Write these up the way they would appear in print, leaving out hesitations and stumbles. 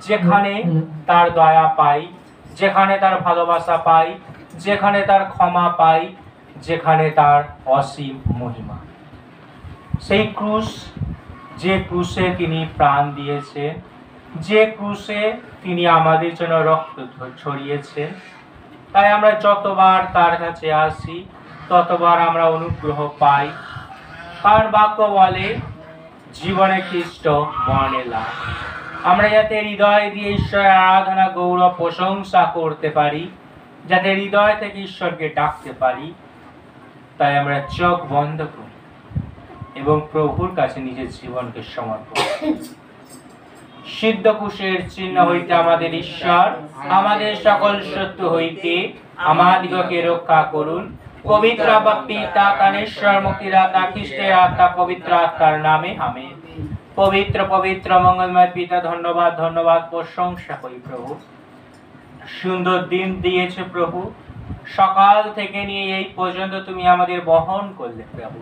যেখানে তার দয়া পাই, যেখানে তার ভালোবাসা পাই, যেখানে তার ক্ষমা পাই, যেখানে তার অসীম মহিমা। সেই ক্রুশ, যে ক্রুশে তিনি প্রাণ দিয়েছেন, যে ক্রুশে তিনি আমাদের জন্য রক্ত ছড়িয়েছেন, তাই আমরা যতবার তার কাছে আসি ততবার আমরা অনুগ্রহ পাই। কারণ বাক্য বলে জীবনে খ্রিস্ট মরণে লাভ। আমরা যাতে হৃদয় দিয়ে ঈশ্বরের আরাধনা, গৌরব, প্রশংসা করতে পারি, যাতে হৃদয় থেকে ঈশ্বরকে ডাকতে পারি, তাই আমরা চোখ বন্ধ করি এবং প্রভুর কাছে নিজের জীবনকে সমর্পণ করি। সিদ্ধ কুশের চিহ্ন হইতে আমাদের ঈশ্বর আমাদের সকল শত্রু হইতে আমাদিগকে রক্ষা করুন। পবিত্র পিতা কানেশ্বর মুক্তিদাতা খ্রিস্টের আত্মা পবিত্র আত্মার নামে আমেন। পবিত্র পবিত্র মঙ্গলময় পিতা, ধন্যবাদ ধন্যবাদ প্রশংসা করি প্রভু। সুন্দর দিন দিয়েছে প্রভু, সকাল থেকে নিয়ে এই পর্যন্ত তুমি আমাদের বহন করলে প্রভু,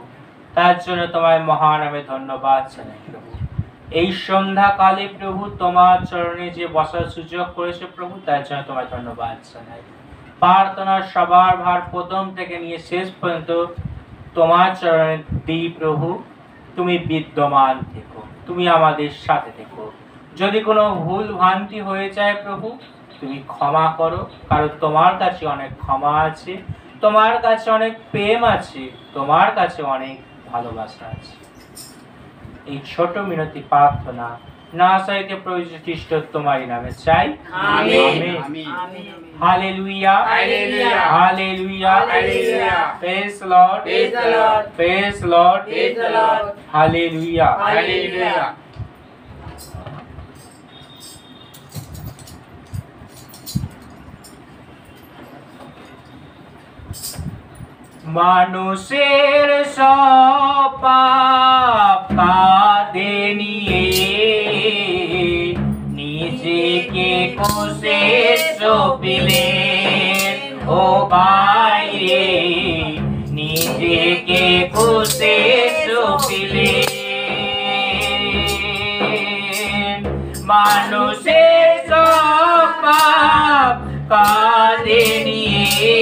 তার জন্য তোমায় মহানামে ধন্যবাদ জানাই প্রভু। এই সন্ধ্যাকালে প্রভু তোমার চরণে যে বসার সুযোগ করেছে প্রভু, তার জন্য তোমায় ধন্যবাদ জানাই। প্রার্থনার সবার ভার প্রথম থেকে নিয়ে শেষ পর্যন্ত তোমার চরণে দিই প্রভু। তুমি বিদ্যমান থেকো, তুমি আমাদের সাথে থেকো। যদি কোনো ভুল ভ্রান্তি হয়ে যায় প্রভু, তুমি ক্ষমা করো, কারণ তোমার কাছে অনেক ক্ষমা আছে, তোমার কাছে অনেক প্রেম আছে, তোমার কাছে অনেক ভালোবাসা আছে। এই ছোট মিনতি প্রার্থনা না চাইতে প্রভু খ্রিস্ট তোমারই নামে চাই, amen. Hallelujah, hallelujah, hallelujah, hallelujah. Praise the Lord, praise the Lord, praise the Lord, praise the Lord. Hallelujah, hallelujah. মানুষের সব পাপ কাঁধে নিয়ে নিজেকে কোষে চপিলেন ও বাইরে, নিজেকে কোষে চপিলেন। মানুষের সব পাপ কাঁধে নিয়ে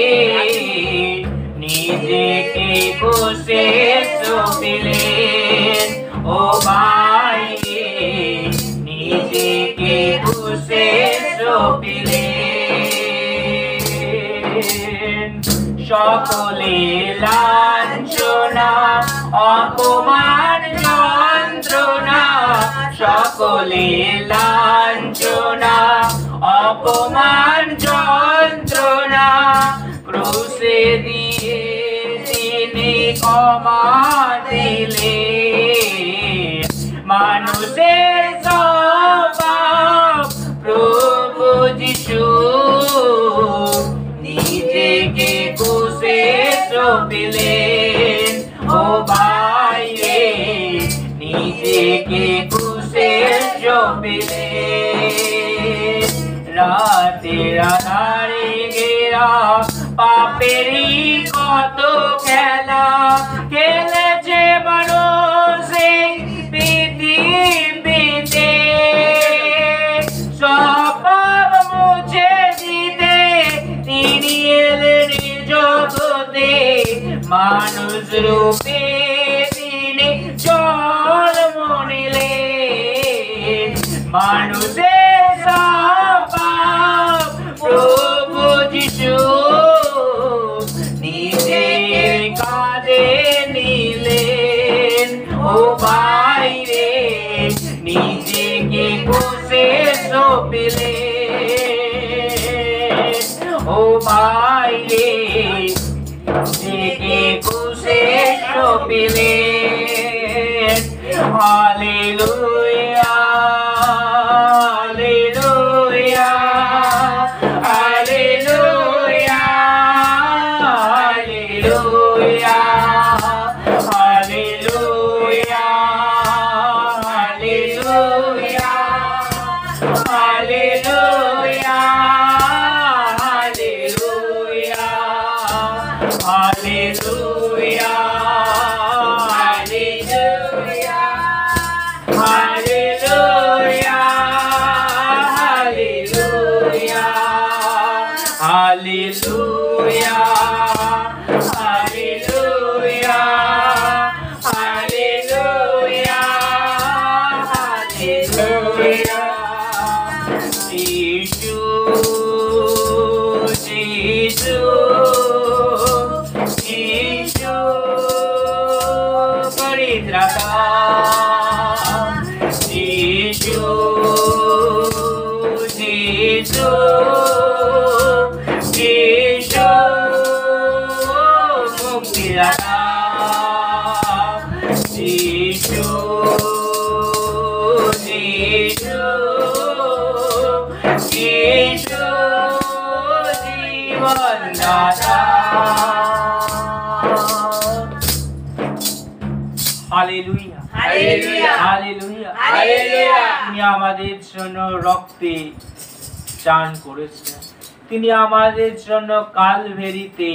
নিজেকে কোষে চপিলেন ও বাইরে, নিজেকে কোষে চপিলেন। সকলে লাঞ্ছনা অপমান যন্ত্রণা, সকলে লাঞ্ছনা অপমান যন্ত্রণা ক্রুশে দিয়ে তিনি ক্ষমা দিলেন। মানুষের সব পাপ প্রভু যিশু নিজেকে ক্রুশে চপিলেন ও বাইরে, নিজেকে ক্রুশে চপিলেন। রাতের আধারে ঘেরা পাপেরই কত খেলা খেলেছে মানুষ এই পৃথিবীতে, সব পাপ মুছে দিতে তিনি এলেন জগতে। মানুষ রূপে তিনি জন্ম নিলেন। মানুষের সব পাপ প্রভু যিশু নিজের কাঁধে নিলেন ও বাইরে, নিজেকে কোষে চপিলেন ও বাইরে, নিজেকে কোষে চপিলেন। Hallelujah, hallelujah, hallelujah, hallelujah, hallelujah, hallelujah, hallelujah, hallelujah, hallelujah, hallelujah, hallelujah, Hallelujah, hallelujah, hallelujah, hallelujah. Jesus, Jesus, Jesus, Paritrata. Jesus, Jesus, Jesus, Muktirata. Jesus, Jesus, Jesus, Jivandaata. Hallelujah, Hallelujah, hallelujah, Hallelujah. তিনি আমাদের জন্য রক্তে চান করেছেন, তিনি আমাদের জন্য কালভেরিতে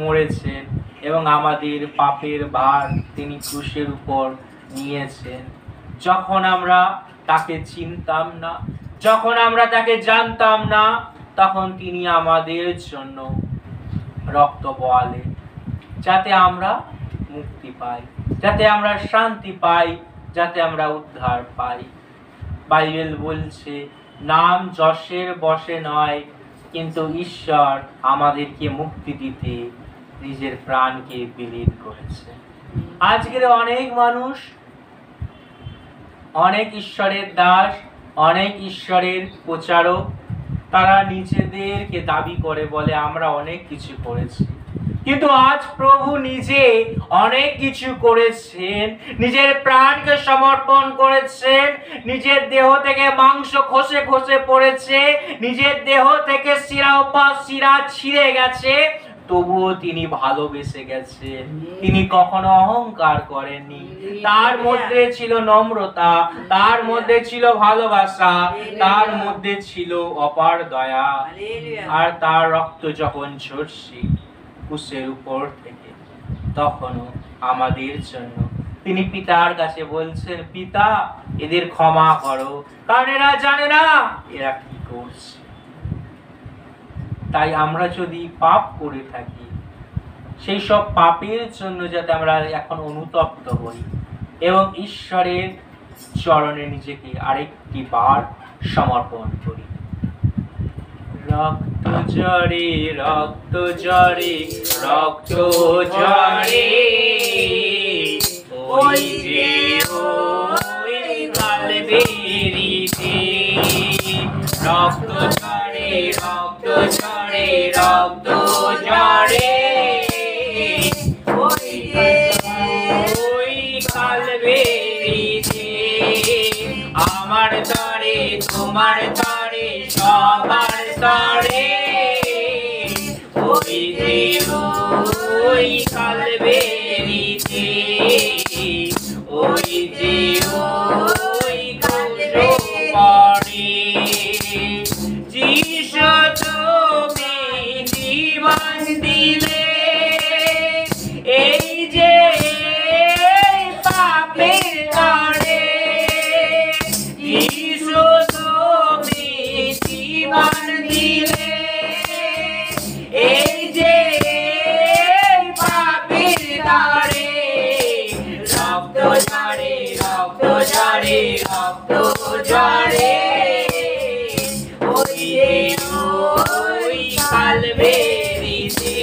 মরেছেন এবং আমাদের পাপের ভার তিনি ক্রুশের উপর নিয়েছেন। যখন আমরা তাকে চিনতাম না, যখন আমরা তাকে জানতাম না, তখন তিনি আমাদের জন্য রক্ত বয়ালেন, যাতে আমরা মুক্তি পাই, যাতে আমরা শান্তি পাই, যাতে আমরা উদ্ধার পাই। বাইবেল বলছে নাম যশের বশে নয়, কিন্তু ঈশ্বর আমাদেরকে মুক্তি দিতে নিজের প্রাণকে বিলীন করেছে। আজকের অনেক মানুষ, অনেক ঈশ্বরের দাস, অনেক ঈশ্বরের প্রচারক, তারা নিজেদেরকে দাবি করে বলে আমরা অনেক কিছু করেছি, কিন্তু আজ প্রভু নিজে অনেক কিছু করেছেন, নিজের প্রাণকে সমর্পণ করেছেন, নিজের দেহ থেকে মাংস খসে খসে পড়েছে, নিজের দেহ থেকে শিরা উপাস শিরা ছিঁড়ে গেছে, তবুও তিনি ভালোবেসে গেছেন। তিনি কখনো অহংকার করেননি, তার মধ্যে ছিল নম্রতা, তার মধ্যে ছিল ভালোবাসা, তার মধ্যে ছিল অপার দয়া। আর তার রক্ত যখন ঝরছে ক্রুশের উপর থেকে, তখনও আমাদের জন্য তিনি পিতার কাছে বলছেন, পিতা এদের ক্ষমা করো, কারণ এরা জানে না এরা কি করছে। তাই আমরা যদি পাপ করে থাকি, সেই সব পাপের জন্য যাতে আমরা এখন অনুতপ্ত হই এবং ঈশ্বরের চরণে নিজেকে আরেকটি বার সমর্পণ করি। রক্ত ঝরে, রক্ত ঝরে, রক্ত ঝরে, ওই যে ওই কালভেরিতে। রক্ত ঝরে, রক্ত ঝরে, রক্ত ঝরে, ওই যে ওই কালভেরিতে। আমার তরে, তোমার তরে, সবার তরে, ওই যে ওই কালভেরিতে, ওই যে ওই ক্রুশে পড়ে। যিশু তুমি জীবন দিলে, এই যে পাপের তরে। যিশু তুমি জীবন দিলে, এই যে পাপের তরে। রক্ত ঝরে, রক্ত ঝরে, রক্ত ঝরে, ওই যে ওই কালভেরিতে,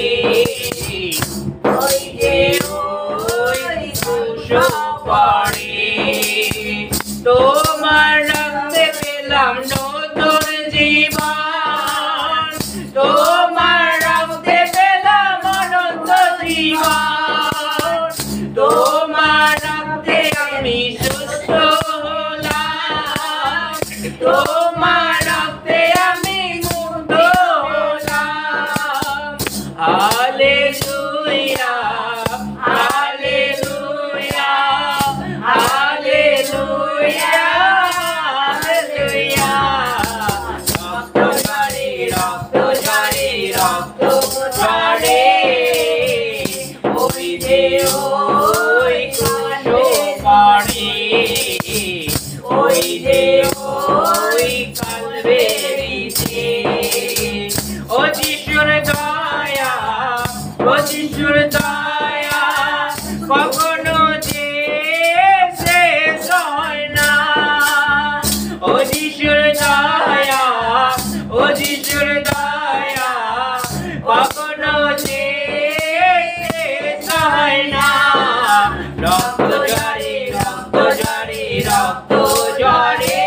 ওই যে ওই ক্রুশে পড়ে। তোমার রক্তে পেলাম নতুন জীবন, তোমার রক্তে পেলাম অনন্ত জীবন, তোমার রক্তে আমি সুস্থ হলাম, তোমার রক্তে আমি মুক্ত হলাম। Hallelujah, hallelujah, hallelujah, hallelujah. রক্ত ঝরে, রক্ত ঝরে, রক্ত ঝরে, ওই যে ওই ক্রুশে পড়ে, ওই যে ওই কালভেরিতে। যিশুর দয়া, ও যিশুর দয়া কখনো যে শেষ হয় না। রক্ত ঝরে, রক্ত ঝরে, রক্ত ঝরে,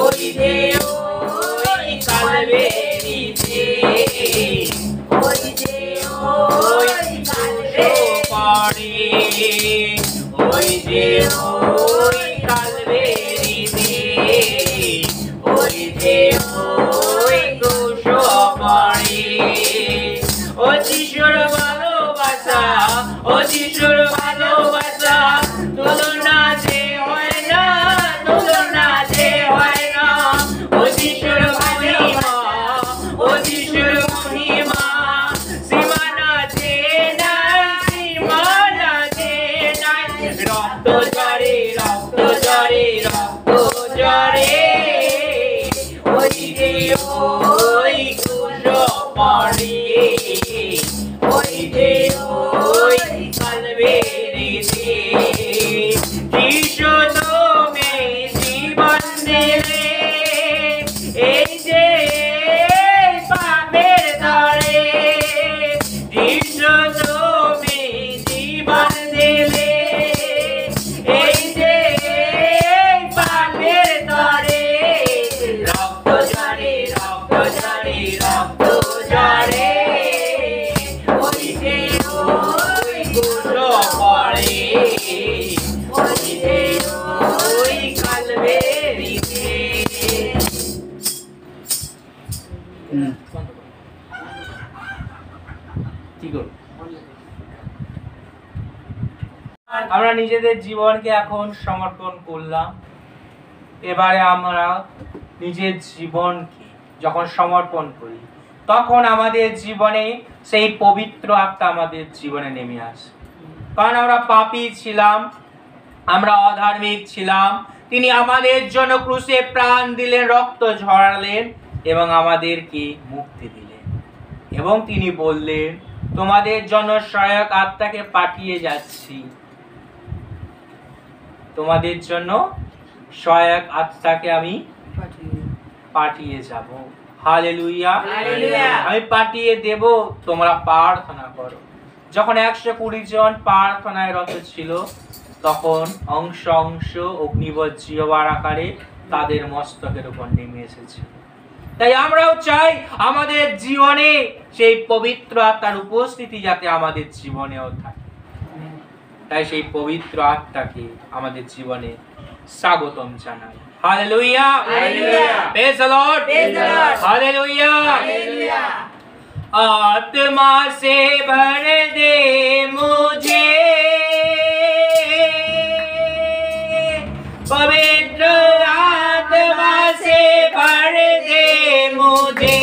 ওই যে ওই কালবেরিতে, ওই যে ওই কালবে পড়ে, ওই যে ওই কালবেরিতে, ওই যে ওই ক্রুশ পড়ে। ও যিশুর ভালোবাসা, ও যিশুর ভালোবাসা তুলনা যে হয় না, তুলনা যে হয় না। ও যিশুর মহিমা, ও যিশুর মহিমা সীমানা যে নাই, সীমানা যে নাই। রক্ত ঝরে, রক্ত ঝরে, রক্ত ঝরে, ওই যে ওই ক্রুশ পড়ে, ওই যে ওই কালবেরিতে। যিশু তুমি জীবন দিলে, এই যে পাপের দরে। যিশু তুমি জীবন দিলে, এই যে পাপের দরে। রক্ত ঝরে, রক্ত ঝরে, রক্ত ঝরে, ওই যে ওই ক্রুশ পড়ে, ওই যে ওই কালবেরিতে। কি করব? আমরা নিজেদের জীবনকে এখন সমর্পণ করলাম। এবারে আমরা নিজের জীবনকে যখন সমর্পণ করি, তখন আমাদের জীবনে সেই পবিত্র আত্মা আমাদের জীবনে নেমে আসে। কারণ আমরা পাপী ছিলাম, আমরা অধার্মিক ছিলাম, তিনি আমাদের জন্য ক্রুশে প্রাণ দিলেন, রক্ত ঝরালেন এবং আমাদেরকে মুক্তি দিলেন। এবং তিনি বললেন, তোমাদের জন্য সহায়ক আত্মাকে পাঠিয়ে যাচ্ছি, তোমাদের জন্য সহায়ক আত্মাকে আমি পাঠিয়ে যাব। হালেলুয়া, আমি পাঠিয়ে দেব, তোমরা প্রার্থনা করো। যখন 120 জন প্রার্থনায় রত ছিল, তখন অংশ অংশ অগ্নিবজ্রীয়বার আকারে তাদের মস্তকের উপর নেমে এসেছে। তাই আমরাও চাই আমাদের জীবনে সেই পবিত্র আত্মার উপস্থিতি যাতে আমাদের জীবনেও থাকে। তাই সেই পবিত্র আত্মাকে আমাদের জীবনে স্বাগতম জানাই। Hallelujah, praise the Lord, hallelujah. आत्मा से भर दे मुझे, पवित्र आत्मा से भर दे मुझे,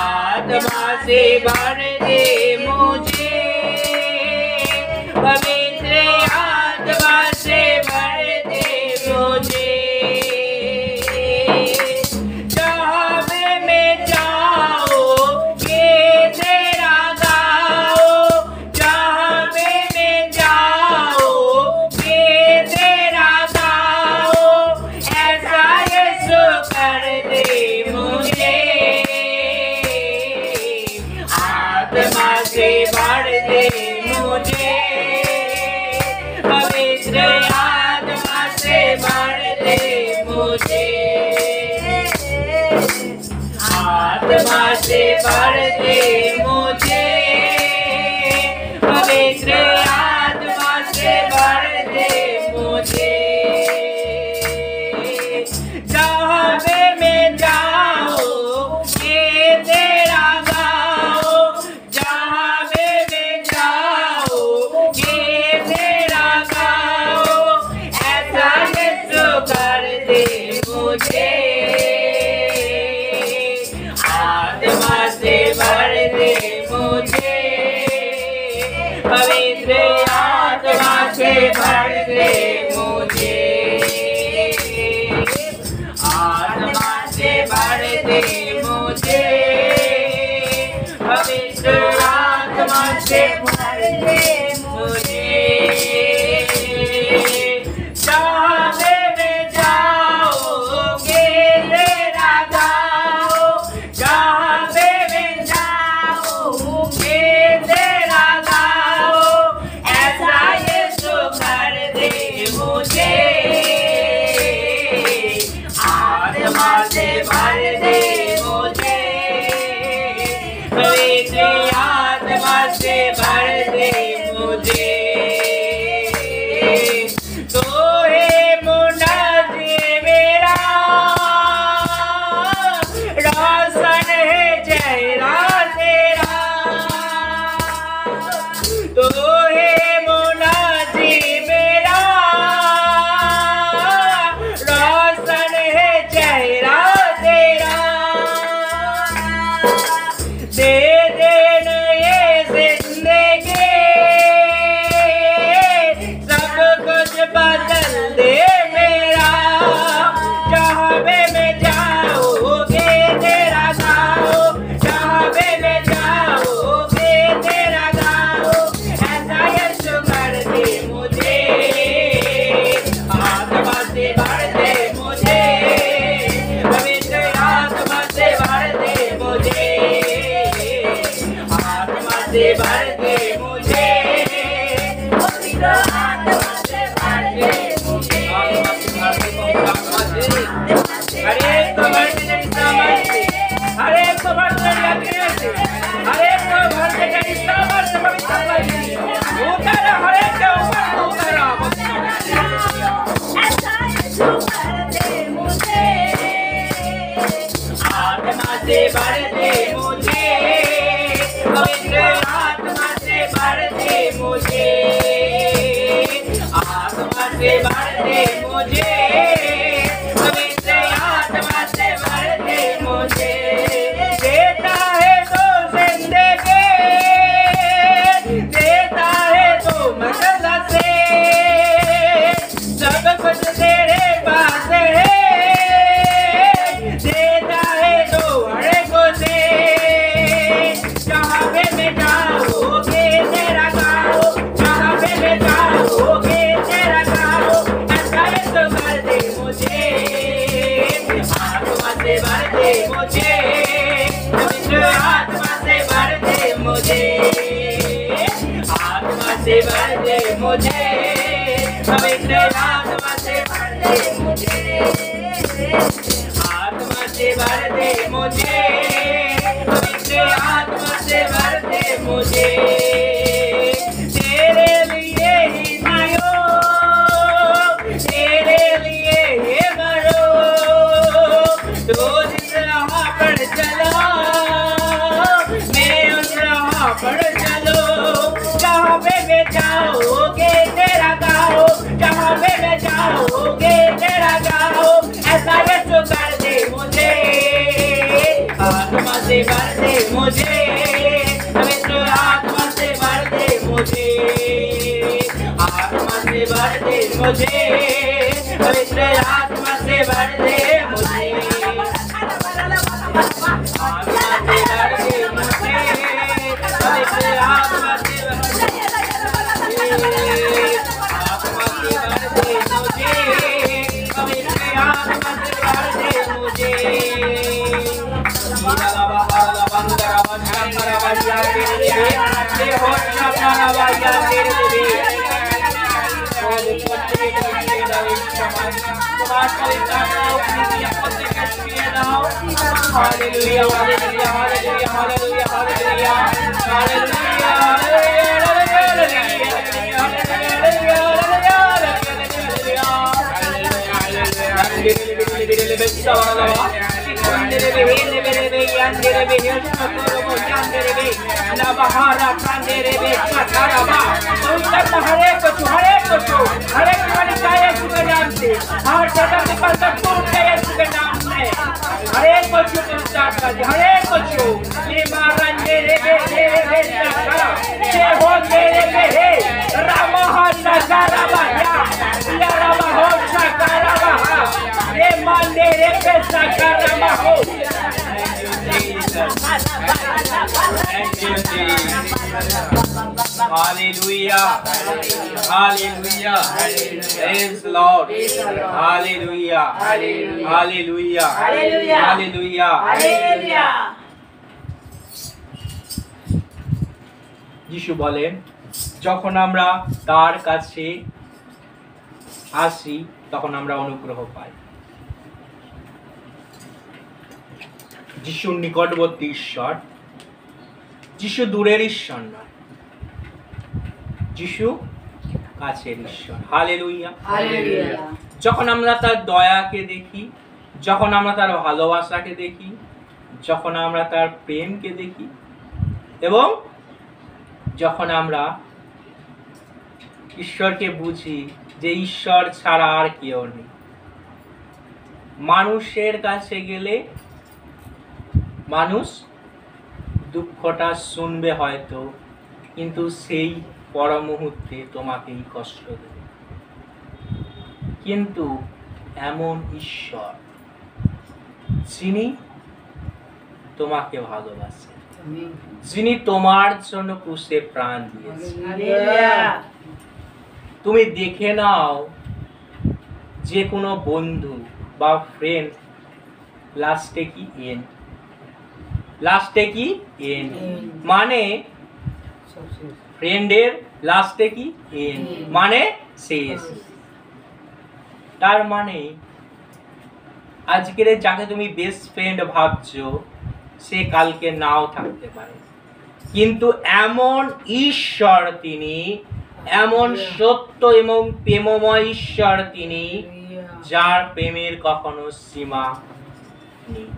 आत्मा से भर दे मुझे, पवित्र आत्मा से भर दे मुझे। आत्मा से भर दे मुझे, पवित्र आत्मा से भर दे मुझे। जहाँ पे मैं जाऊँ ये तेरा गाओ, जहाँ पे मैं जाऊँ ये तेरा गाओ, ऐसा यीशु कर दे मुझे। आत्मा से भर दे मुझे, दे मुझे, आत्मा से भर दे मुझे, पवित्र आत्मा से भर दे मुझे। तो है मुनाजी मेरा, रोशन है चेहरा तेरा। तो है मुनाजी मेरा, रोशन है चेहरा तेरा। दे देना ये जिंदगी, सब कुछ बदल दे मेरा। जहाँ पे मैं जाओगे तेरा गाओ, जहाँ पे मैं जाओगे तेरा गाओ। ऐसा यीशु कर दे मुझे, आत्मा से भर दे मुझे, पवित्र आत्मा से भर दे मुझे, आत्मा से भर दे मुझे, पवित्र आत्मा से भर दे मुझे, आत्मा से भर दे मुझे। हर एक को भर दे तेरी सामर्थ से, हर एक को भर दे तेरी अग्नि से, हर एक को भर दे तेरी सामर्थ से, पवित्र आत्मा से उतर, हर एक के ऊपर उतर। ऐसा यीशु कर दे मुझे, आत्मा से भर दे मुझे, पवित्र आत्मा से भर दे मुझे, आत्मा से भर दे मुझे, पवित्र आत्मा से भर दे मुझे। देता है तो जिंदगी, देता है तो मदद से, सब कुछ तेरे पास है। देता है तो हर को से, जहाँ पे मैं जाओगे तेरा गाओ, जहाँ पे मैं जाओगे तेरा गाओ। ऐसा यीशु कर दे मुझे, आत्मा से भर दे मुझे, पवित्र आत्मा से भर दे मुझे, आत्मा से भर दे मुझे, पवित्र आत्मा से भर दे मुझे, आत्मा से भर दे मुझे, पवित्र आत्मा से भर दे मुझे। तेरे लिए ही जियो, तेरे लिए ही मरो, तो जिस राह पर चलो मैं उस राह पर चलो। जहाँ पे मैं जाओगे तेरा गाओ, जहाँ पे मैं जाओगे तेरा गाओ। ऐसा यीशु कर दे मुझे, आत्मा से भर दे मुझे, पवित्र आत्मा से भर दे मुझे, आत्मा से भर दे मुझे, पवित्र आत्मा से भर दे मुझे, आत्मा से भर दे मुझे, पवित्र आत्मा से भर दे मुझे, आत्मा से भर दे मुझे, पवित्र आत्मा से भर दे मुझे। Hallelujah. Hallelujah. Praise the Lord. Hallelujah. Hallelujah. Hallelujah. Hallelujah. যিশু বলেন, যখন আমরা তার কাছে আসি তখন আমরা অনুগ্রহ পাই। যিশুর নিকটবর্তী ঈশ্বর, যিশু দূরের ঈশ্বর নয়, যিশু কাছের ঈশ্বর। হালেলুয়া। হালেলুয়া। যখন আমরা তার দয়াকে দেখি, যখন আমরা তার ভালোবাসাকে দেখি, যখন আমরা তার প্রেমকে দেখি, এবং যখন আমরা ঈশ্বরকে বুঝি যে ঈশ্বর ছাড়া আর কেউ নেই। মানুষের কাছে গেলে মানুষ দুঃখটা শুনবে হয়তো, কিন্তু সেই পর মুহূর্তে তোমাকেই কষ্ট দেবে। কিন্তু এমন ঈশ্বর যিনি তোমাকে ভালোবাসে, যিনি তোমার জন্য ক্রুশে প্রাণ দিয়েছে। হালেলুয়া। তুমি দেখে নাও, যে কোনো বন্ধু বা ফ্রেন্ড লাস্টে কি এন, লাস্টে কি এন, মানে ফ্রেন্ডের লাস্টে কি এন, মানে শেষ। তার মানে আজকের যাকে তুমি বেস্ট ফ্রেন্ড ভাবছো, সে কালকে নাও থাকতে পারে। কিন্তু এমন ঈশ্বর তিনি, এমন সত্য এবং প্রেমময় ঈশ্বর তিনি, যার প্রেমের কখনো সীমা নেই।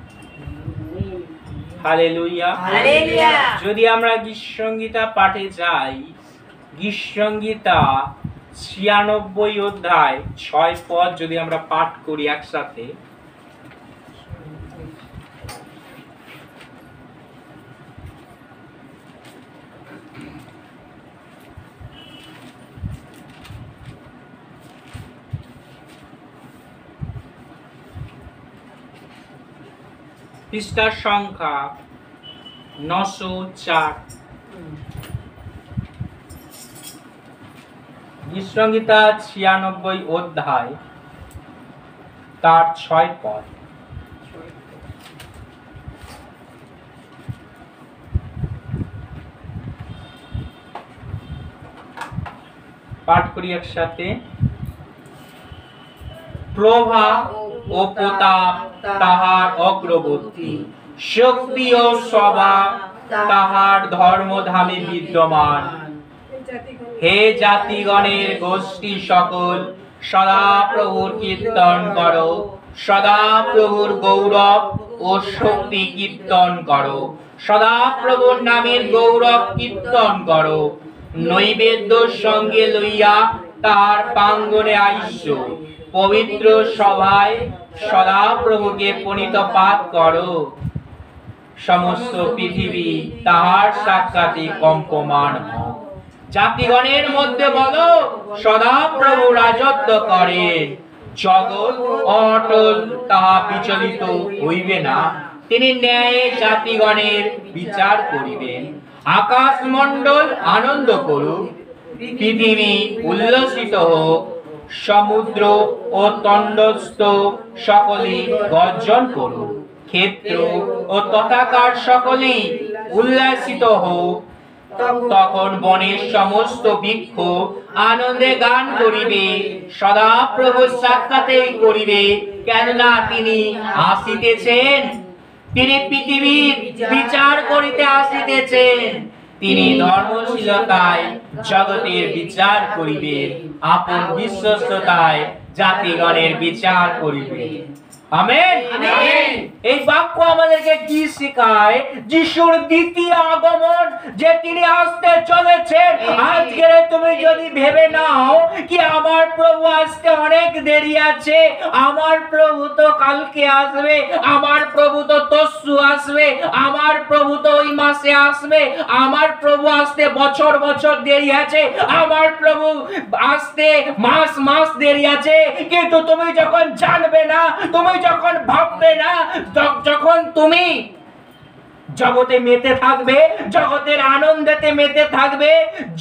হালেলুয়া। হালেলুয়া। যদি আমরা গীতসংগীতা পাঠে যাই, গীতসংগীতা 96 অধ্যায় 6 পদ যদি আমরা পাঠ করি একসাথে, পৃষ্ঠার সংখ্যা 904। গীতসংগীতা 96 অধ্যায় তার 6 পদ। পাঠ করি একসাথে। প্রভা ও প্রতাপ তাহার অগ্রবর্তী, শক্তি ও স্বভাব তাহার ধর্মধামে বিদ্যমান। হে জাতিগণের গোষ্ঠী সকল, সদা প্রভুর কীর্তন করো, সদা প্রভুর গৌরব ও শক্তি কীর্তন করো, সদা প্রভুর নামের গৌরব কীর্তন করো। নৈবেদ্য সঙ্গে লইয়া তার প্রাঙ্গণে আইস, পবিত্র সভায় সদা প্রভুকে প্রণীত পাঠ করো। সমস্ত পৃথিবী তাহার সাক্ষাতে কম্পমান হোক। জাতিগণের মধ্যে বলো, সদা প্রভু রাজত্ব করেন। জগৎ অটল, তাহা বিচলিত হইবে না। তিনি ন্যায়ে জাতিগণের বিচার করিবেন। আকাশ মণ্ডল আনন্দ করুক, পৃথিবী উল্লসিত হোক, সমুদ্র ও তণ্ডস্থ সকলেই গর্জন করুক, ক্ষেত্র ও তথাকার সকলেই উল্লাসিত হোক। তখন বনের সমস্ত বৃক্ষ আনন্দে গান করিবে, সদা প্রভু সাক্ষাতে করিবে, কেননা তিনি আসিতেছেন। তিনি পৃথিবীর বিচার করিতে আসিতেছেন। তিনি ধর্মশীলতায় জগতের বিচার করিবেন, আপন বিশ্বস্ততায় জাতিগণের বিচার করিবেন। আমেন। এই বাক্য আমাদেরকে কি শেখায়? যিশুর দ্বিতীয় আগমন, যে তিনি আসতে চলেছেন। আজকে তুমি যদি ভেবে নাও কি আমার প্রভু আসতে অনেক দেরি আছে, আমার প্রভু তো কালকে আসবে, আমার প্রভু তো তসু আসবে, আমার প্রভু তো ওই মাসে আসবে, আমার প্রভু আসতে বছর বছর দেরি আছে, আমার প্রভু আসতে মাস মাস দেরি আছে। কিন্তু তুমি যখন জানবে না, তুমি যখন ভাববে না, যখন তুমি জগতে মেতে থাকবে, জগতের আনন্দেতে মেতে থাকবে,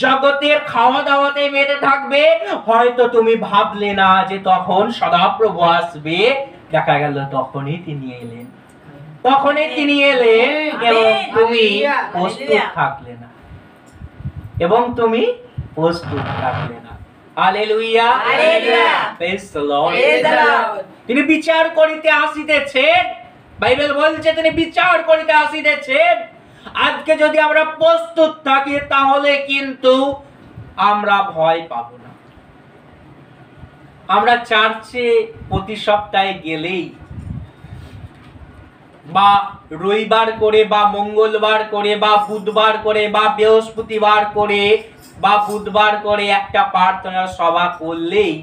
জগতের খাওয়া দাওয়াতে মেতে থাকবে, হয়তো তুমি ভাবলে না যে তখন সদাপ্রভু আসবে। দেখা গেল তখনই তিনি এলেন, তখনই তিনি এলেন, এবং তুমি প্রস্তুত থাকলে না, এবং তুমি প্রস্তুত থাকলে না। Hallelujah, Hallelujah. Praise the Lord. Praise the Lord. তিনি বিচার করিতে আসিতেছেন, বাইবেল বলছে তিনি বিচার করিতে আসিতেছেন। আজকে যদি আমরা প্রস্তুত থাকি তাহলে কিন্তু আমরা ভয় পাবো না। আমরা চার্চে প্রতি সপ্তাহে গেলেই বা রবিবার করে বা মঙ্গলবার করে বা বুধবার করে বা বৃহস্পতিবার করে বা বুধবার করে একটা প্রার্থনা সভা করলেই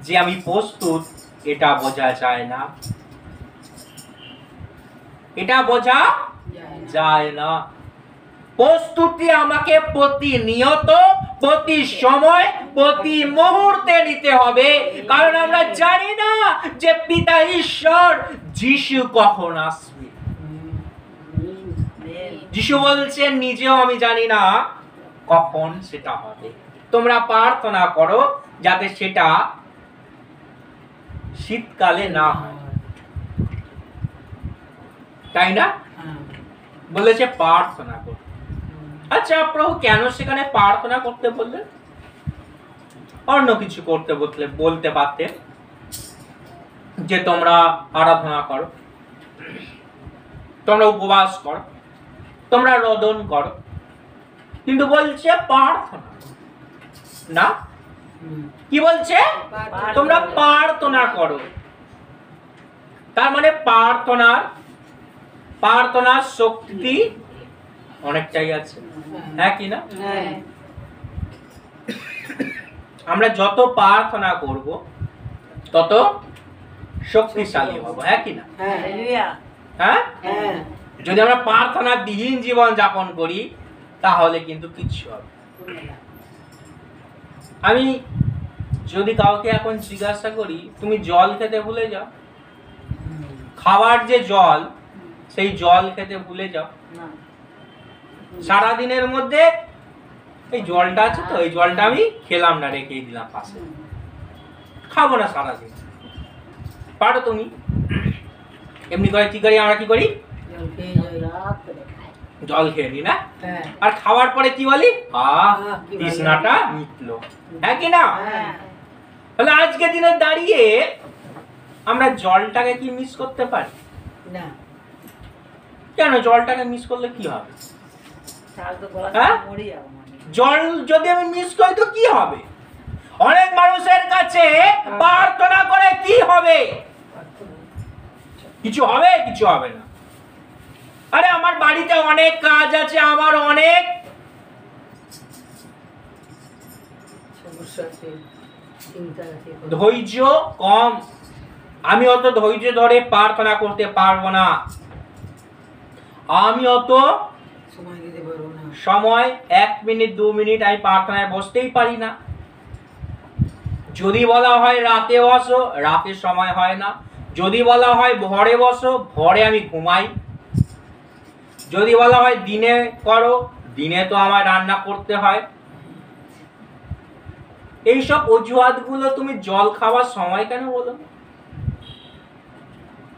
যে আমি প্রস্তুত, এটা বোঝা যায় না, এটা বোঝা যায় না। প্রস্তুতি আমাকে প্রতিনিয়ত, প্রতি সময়, প্রতি মুহূর্তে নিতে হবে, কারণ আমরা জানি না যে পিতা ঈশ্বর যিশু কখন আসবে। যিশু বলছেন নিজেও আমি জানি না কখন সেটা হবে। তোমরা প্রার্থনা করো যাতে সেটা শীতকালে না হয়, তাই না? বলেছে প্রার্থনা করো। আচ্ছা প্রভু কেন সেখানে প্রার্থনা করতে বললেন? অন্য কিছু করতে বলতে পারতেন, যে তোমরা আরাধনা করো, তোমরা উপবাস করো, তোমরা রোদন করো, কিন্তু বলছে প্রার্থনা না। কি বলছে? তোমরা প্রার্থনা করো। তার মানে প্রার্থনার শক্তি অনেকটাই আছে, হ্যাঁ কি না? আমরা যত প্রার্থনা করব তত শক্তিশালী হব, হ্যাঁ কি না? হ্যাঁ, যদি আমরা প্রার্থনা বিহীন জীবন যাপন করি তাহলে কিন্তু কিচ্ছু হবে। আমি যদি কাউকে এখন জিজ্ঞাসা করি তুমি জল খেতে ভুলে যাও, খাবার যে জল সেই জল খেতে ভুলে যাও, সারাদিনের মধ্যে এই জলটা আছে তো এই জলটা আমি খেলাম না, রেখেই দিলাম পাশে, খাবো না সারাদিন, পারো তুমি? এমনি করে কি করি আমরা, কি করি? জল খেয়ে নি না, আর খাওয়ার পরে কি বলি? তৃষ্ণাটা মিটলো, হ্যাঁ কি না? তাহলে আজকে দিনে দাঁড়িয়ে আমরা জলটাকে কি মিস করতে পারি না? কেন? জলটাকে মিস করলে কি হবে? জল যদি আমি মিস করি তো কি হবে? অনেক মানুষের কাছে প্রার্থনা করে কি হবে? কিছু হবে? কিছু হবে না। আরে আমার বাড়িতে অনেক কাজ আছে, আমার অনেক ধৈর্য কম, আমি অত ধৈর্য ধরে প্রার্থনা করতে পারবো না, আমি অত সময় 1 মিনিট 2 মিনিট আমি প্রার্থনায় বসতেই পারি না। যদি বলা হয় রাতে বসো, রাতে সময় হয় না। যদি বলা হয় ভোরে বসো, ভোরে আমি ঘুমাই। যদি বলা হয় দিনে করো, দিনে তো আমার রান্না করতে হয়। এইসব অজুহাতগুলো তুমি জল খাওয়ার সময় কেন বলো?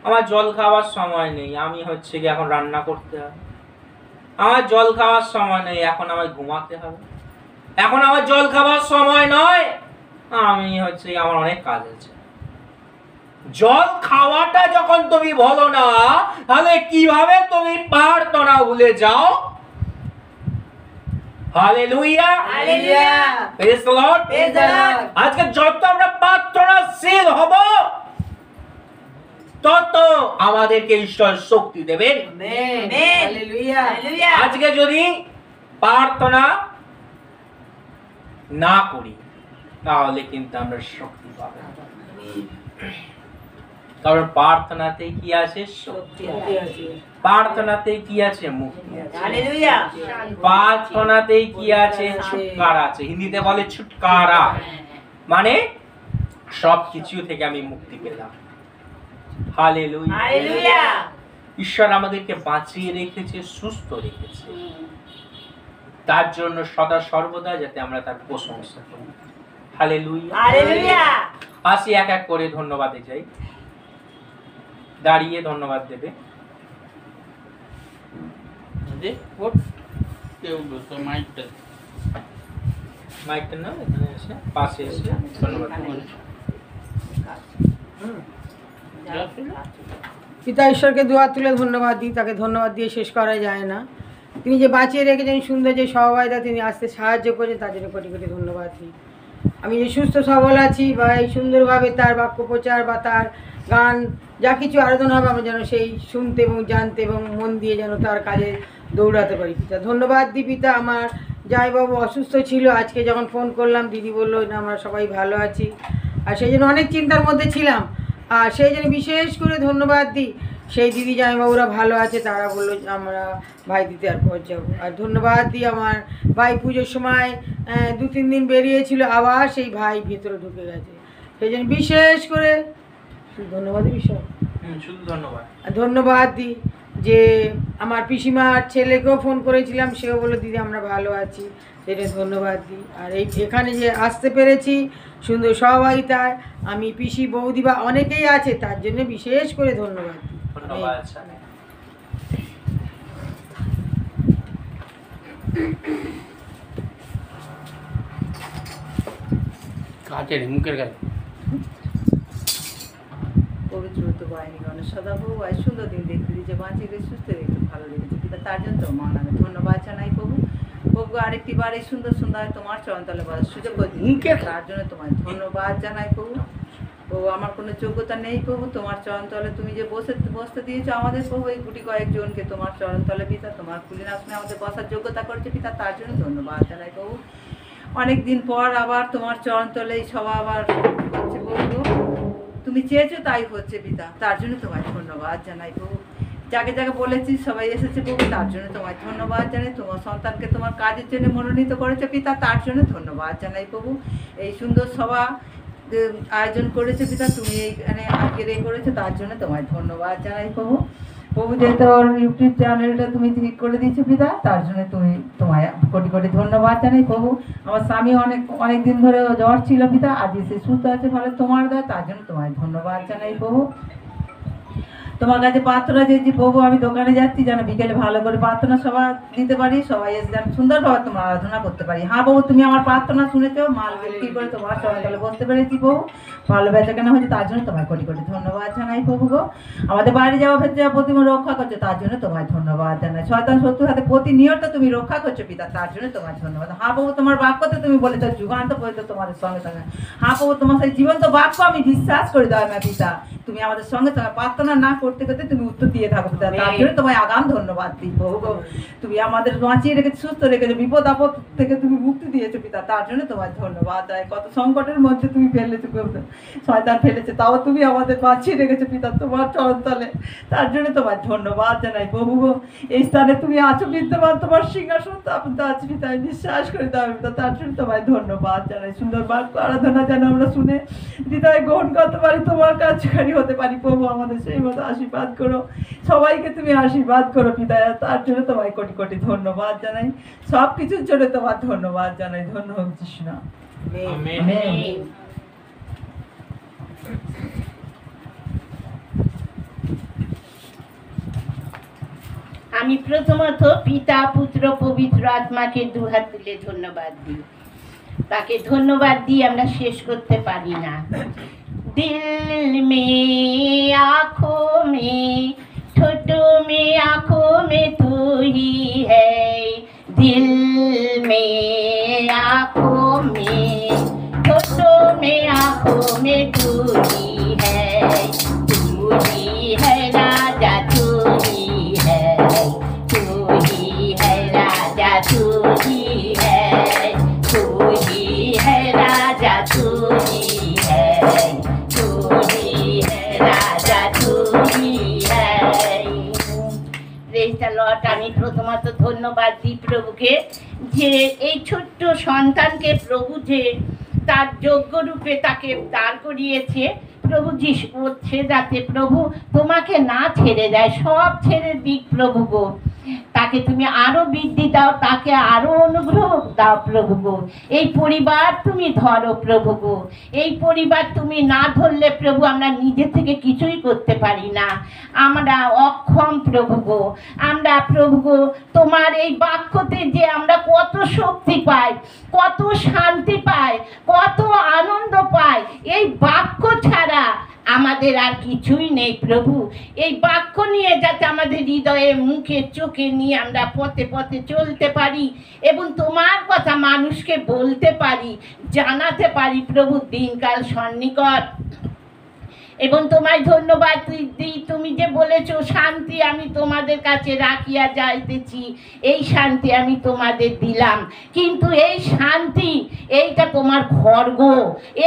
আমার জল খাওয়ার সময় নেই, আমি হচ্ছে কি এখন রান্না করতে হবে। আমার জল খাওয়ার সময় নেই, এখন আমার ঘুমাতে হবে। এখন আমার জল খাওয়ার সময় নয়, আমি হচ্ছে আমার অনেক কাজ আছে। জল খাওয়াটা যখন তুমি বলো না, তাহলে কিভাবে তুমি প্রার্থনা ভুলে যাও? Hallelujah, hallelujah, praise the Lord. Praise the Lord. আজকে যত আমরা প্রার্থনাশীল হব তত আমাদেরকে ঈশ্বর শক্তি দেবেন। Amen, hallelujah, hallelujah. আজকে যদি প্রার্থনা না করি তাহলে কিন্তু আমরা শক্তি পাবো না। কারণ প্রার্থনাতে কি আছে? শক্তি আছে। প্রার্থনাতে কি আছে? মুক্তি আছে। হালেলুয়া। প্রার্থনাতে কি আছে? ছুটকারা আছে। হিন্দিতে বলে ছুটকারা, মানে সব কিছু থেকে আমি মুক্তি পেলাম। Hallelujah, hallelujah. ঈশ্বর আমাদেরকে বাঁচিয়ে রেখেছে, সুস্থ রেখেছে, তার জন্য সদা সর্বদা যাতে আমরা তার প্রশংসা করি। Hallelujah, hallelujah. আসি এক এক করে ধন্যবাদে যাই। দাঁড়িয়ে ধন্যবাদ দেবে। কেউ মাইকটা মাইকটা নাও, এখানে এসে পাশে এসে ধন্যবাদ বলুন। পিতা ঈশ্বরকে দুহাত তুলে ধন্যবাদ দিই, তাকে ধন্যবাদ দিয়ে শেষ করা যায় না। তিনি যে বাঁচিয়ে রেখেছেন, সুন্দর যে সহবায়তা তিনি আসতে সাহায্য করেছেন, তার জন্য কোটি কোটি ধন্যবাদ দিই। আমি যে সুস্থ সবল আছি বা এই সুন্দরভাবে তার বাক্য প্রচার বা তার গান যা কিছু আরাধনা হবে, আমরা যেন সেই শুনতে এবং জানতে এবং মন দিয়ে যেন তার কাজে দৌড়াতে পারি। পিতা ধন্যবাদ দিই। পিতা আমার জামাইবাবু অসুস্থ ছিল, আজকে যখন ফোন করলাম দিদি বললো না আমরা সবাই ভালো আছি, আর সেই জন্য অনেক চিন্তার মধ্যে ছিলাম। আর সেই জন্য বিশেষ করে ধন্যবাদ দিই সেই দিদি জামাইবাবুরা ভালো আছে, তারা বললো যে আমরা ভাই দিতে আর পর যাবো। আর ধন্যবাদ দিই আমার ভাই পুজোর সময় 2-3 দিন বেরিয়েছিল, আবার সেই ভাই ভেতরে ঢুকে গেছে। সেই জন্য বিশেষ করে ধন্যবাদই বিষয় শুধু ধন্যবাদ। ধন্যবাদ দিই যে আমার পিসিমার ছেলেকেও ফোন করেছিলাম, সেও বললো দিদি আমরা ভালো আছি, সেটা ধন্যবাদ দিই। আর এখানে যে আসতে পেরেছি সুন্দর সহবাহিতায়, আমি পিসি বৌদি বা অনেকেই আছে, তার জন্য বিশেষ করে ধন্যবাদ দিই। ধন্যবাদ। কাছের মুখের কাছে পবিত্র তো বাহিনী গণেশ সদাপ্রভু আজ সুন্দর দিন দেখতে দিয়েছে, বাঁচিয়ে রেখে সুস্থ রেখে ভালো রেখেছে পিতা, তার জন্য তোমার নামে ধন্যবাদ জানাই প্রভু। প্রভু আরেকটি বার এই সুন্দর সুন্দর তোমার চরণতলে বলার সুযোগ করে দিয়েছে, তার জন্য তোমায় ধন্যবাদ জানাই প্রভু। প্রভু আমার কোনো যোগ্যতা নেই প্রভু, তোমার চরণতলে তুমি যে বসতে দিয়েছো আমাদের প্রভু, এই গুটি কয়েকজনকে তোমার চরণতলে পিতা, তোমার কুলীন আসনে আমাদের বসার যোগ্যতা করেছে পিতা, তার জন্য ধন্যবাদ জানাই প্রভু। অনেক দিন পর আবার তোমার চরণতলে এই সভা আবার হচ্ছে প্রভু, তুমি চেয়েছো তাই হচ্ছে পিতা, তার জন্য তোমায় ধন্যবাদ জানাই প্রভু। যাকে যাকে বলেছি সবাই এসেছে প্রভু, তার জন্য তোমায় ধন্যবাদ জানাই। তোমার সন্তানকে তোমার কাজের জন্য মনোনীত করেছে পিতা, তার জন্য ধন্যবাদ জানাই প্রভু। এই সুন্দর সভা আয়োজন করেছে পিতা, তুমি এইখানে আজকের এই করেছো, তার জন্য তোমায় ধন্যবাদ জানাই প্রভু। প্রভু যে তোর ইউটিউব চ্যানেলটা তুমি ঠিক করে দিয়েছো পিতা, তার জন্য তোমায় কোটি কোটি ধন্যবাদ জানাই প্রভু। আমার স্বামী অনেক দিন ধরে জ্বর ছিল পিতা, আজ সে সুস্থ আছে ভালো তোমার দেয়, তার জন্য তোমায় ধন্যবাদ জানাই প্রভু। তোমার কাছে প্রার্থনা চেয়েছি প্রভু, আমি দোকানে যাচ্ছি যেন বিকেলে ভালো করে প্রার্থনা সভা দিতে পারি, সবাই এসে যেন সুন্দরভাবে তোমার আরাধনা করতে পারি। হ্যাঁ প্রভু, তুমি আমার প্রার্থনা শুনেছো, মাল বিক্রি করে তোমার চরণতলে বসতে পেরেছি প্রভু, ভালো বেচা কেনা হয়েছে, তার জন্য তোমায় কোটি কোটি ধন্যবাদ জানাই প্রভু গো। আমাদের বাইরে যাওয়া ফেরতে যাওয়া প্রতিমা রক্ষা করছো, তার জন্য তোমায় ধন্যবাদ জানাই। শয়তান শত্রুর হাতে প্রতিনিয়ত তুমি রক্ষা করছো পিতা, তার জন্য তোমায় ধন্যবাদ। হ্যাঁ প্রভু, তোমার বাক্যতে তুমি বলেছো যুগান্ত পর্যন্ত তোমাদের সঙ্গে সঙ্গে, হ্যাঁ প্রভু তোমার সেই জীবন্ত বাক্য আমি বিশ্বাস করে দেওয়া না পিতা, তুমি আমাদের সঙ্গে সঙ্গে প্রার্থনা না করতে করতে তুমি উত্তর দিয়ে থাকো পিতা, তার জন্য তোমায় আগাম ধন্যবাদ দিই প্রভু গো। তুমি আমাদের বাঁচিয়ে রেখেছো, সুস্থ রেখেছো, বিপদ আপদ থেকে তুমি মুক্তি দিয়েছো পিতা, তার জন্য তোমায় ধন্যবাদ দেয়। কত সংকটের মধ্যে তুমি ফেলেছো, শয়তান ফেলেছে, তাও তুমি আমাদের বাঁচিয়ে রেখেছো পিতা তোমার চরণতলে, তার জন্য তোমায় ধন্যবাদ জানাই প্রভু গো। এই স্থানে তুমি আছো বিদ্যমান, তোমার সিংহাসন স্থাপিত আছে পিতা, আমি বিশ্বাস করে দাও পিতা, তার জন্য তোমায় ধন্যবাদ জানাই। সুন্দর বাক্য আরাধনা যেন আমরা শুনে হৃদয় গ্রহণ করতে পারি, তোমার কার্যকারী হতে পারি প্রভু, আমাদের সেই মতো আশীর্বাদ করো, সবাইকে তুমি আশীর্বাদ করো পিতা, তার জন্য তোমায় কোটি কোটি ধন্যবাদ জানাই। সব কিছুর জন্য তোমার ধন্যবাদ জানাই। ধন্যবাদ কৃষ্ণ। আমেন। আমি প্রথমত পিতা পুত্র পবিত্র আত্মাকে দুহাত তুলে ধন্যবাদ দিই, তাকে ধন্যবাদ দিয়ে আমরা শেষ করতে পারি না। দিল মে आँखों में ठोठों में आँखों में तू ही है, दिल में आँखों में ठोठों में आँखों में तू ही है राजा, तू ही है राजा, तू ही है राजा, तू ही है রাজা, তু হি হ্যায়। Praise the Lord. আমি প্রথমত ধন্যবাদ দিই প্রভুকে যে এই ছোট্ট সন্তানকে প্রভু যে তার যোগ্য রূপে তাকে দাঁড় করিয়েছে, প্রভু যিশু যাতে প্রভু তোমাকে না ছেড়ে দেয়, সব ছেড়ে দিক প্রভু গো। তাকে তুমি আরো বৃদ্ধি দাও, তাকে আরো অনুগ্রহ দাও প্রভু গো। এই পরিবার তুমি ধরো প্রভু গো। এই পরিবার তুমি না ধরলে প্রভু আমরা নিজে থেকে কিছুই করতে পারি না, আমরা অক্ষম প্রভু গো। আমরা প্রভু গো তোমার এই বাক্যতে যে আমরা কত শক্তি পাই, কত শান্তি পাই, কত আনন্দ পাই, এই বাক্য ছাড়া আমাদের আর কিছুই নেই প্রভু। এই বাক্য নিয়ে যাতে আমাদের হৃদয়ে, মুখে, চোখে নিয়ে আমরা পথে পথে চলতে পারি এবং তোমার কথা মানুষকে বলতে পারি, জানাতে পারি প্রভু। দিনকাল সন্নিকট এবং তোমায় ধন্যবাদ দিই, তুমি যে বলেছো শান্তি আমি তোমাদের কাছে রাখিয়া যাইতেছি, এই শান্তি আমি তোমাদের দিলাম। কিন্তু এই শান্তি, এইটা তোমার খড়গ,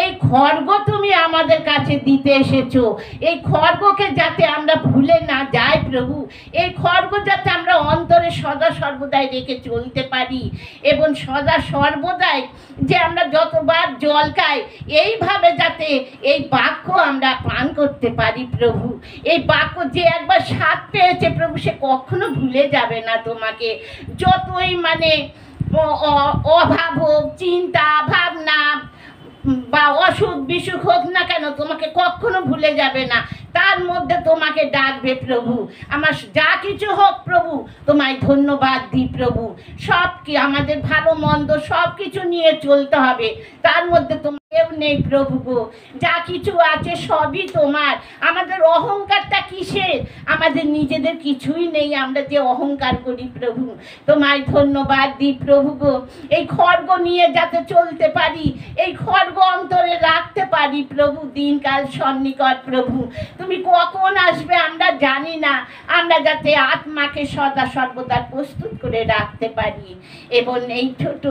এই খড়গ তুমি আমাদের কাছে দিতে এসেছো। এই খড়গকে যাতে আমরা ভুলে না যাই প্রভু, এই খড়গ যাতে আমরা অন্তরে সদা সর্বদাই রেখে চলতে পারি এবং সদা সর্বদাই যে আমরা যতবার জল খাই এইভাবে যাতে এই বাক্য আমরা পান করতে পারি প্রভু। এই বাক্য যে একবার স্বাদ পেয়েছে প্রভু, সে কখনো ভুলে যাবে না তোমাকে। যতই মানে অভাব হোক, চিন্তা ভাবনা বা অসুখ বিসুখ হোক না কেন, তোমাকে কখনো ভুলে যাবে না। তার মধ্যে তোমাকে ডাকবে প্রভু। আমার যা কিছু হোক প্রভু, তোমায় ধন্যবাদ দিই প্রভু। সব কি আমাদের ভালো মন্দ সব কিছু নিয়ে চলতে হবে, তার মধ্যে তোমার কেউ নেই প্রভু গো। যা কিছু আছে সবই তোমার। আমাদের অহংকারটা কিসের? আমাদের নিজেদের কিছুই নেই, আমরা যে অহংকার করি প্রভু। তোমায় ধন্যবাদ দিই প্রভু গো। এই খড়গ নিয়ে যাতে চলতে পারি, এই খড়গ অন্তরে রাখতে পারি প্রভু। দিনকাল সন্নিকট প্রভু, তুমি কখন আসবে আমরা জানি না। আমরা যাতে আত্মাকে সদা সর্বদা প্রস্তুত করে রাখতে পারি এবং এই ছোট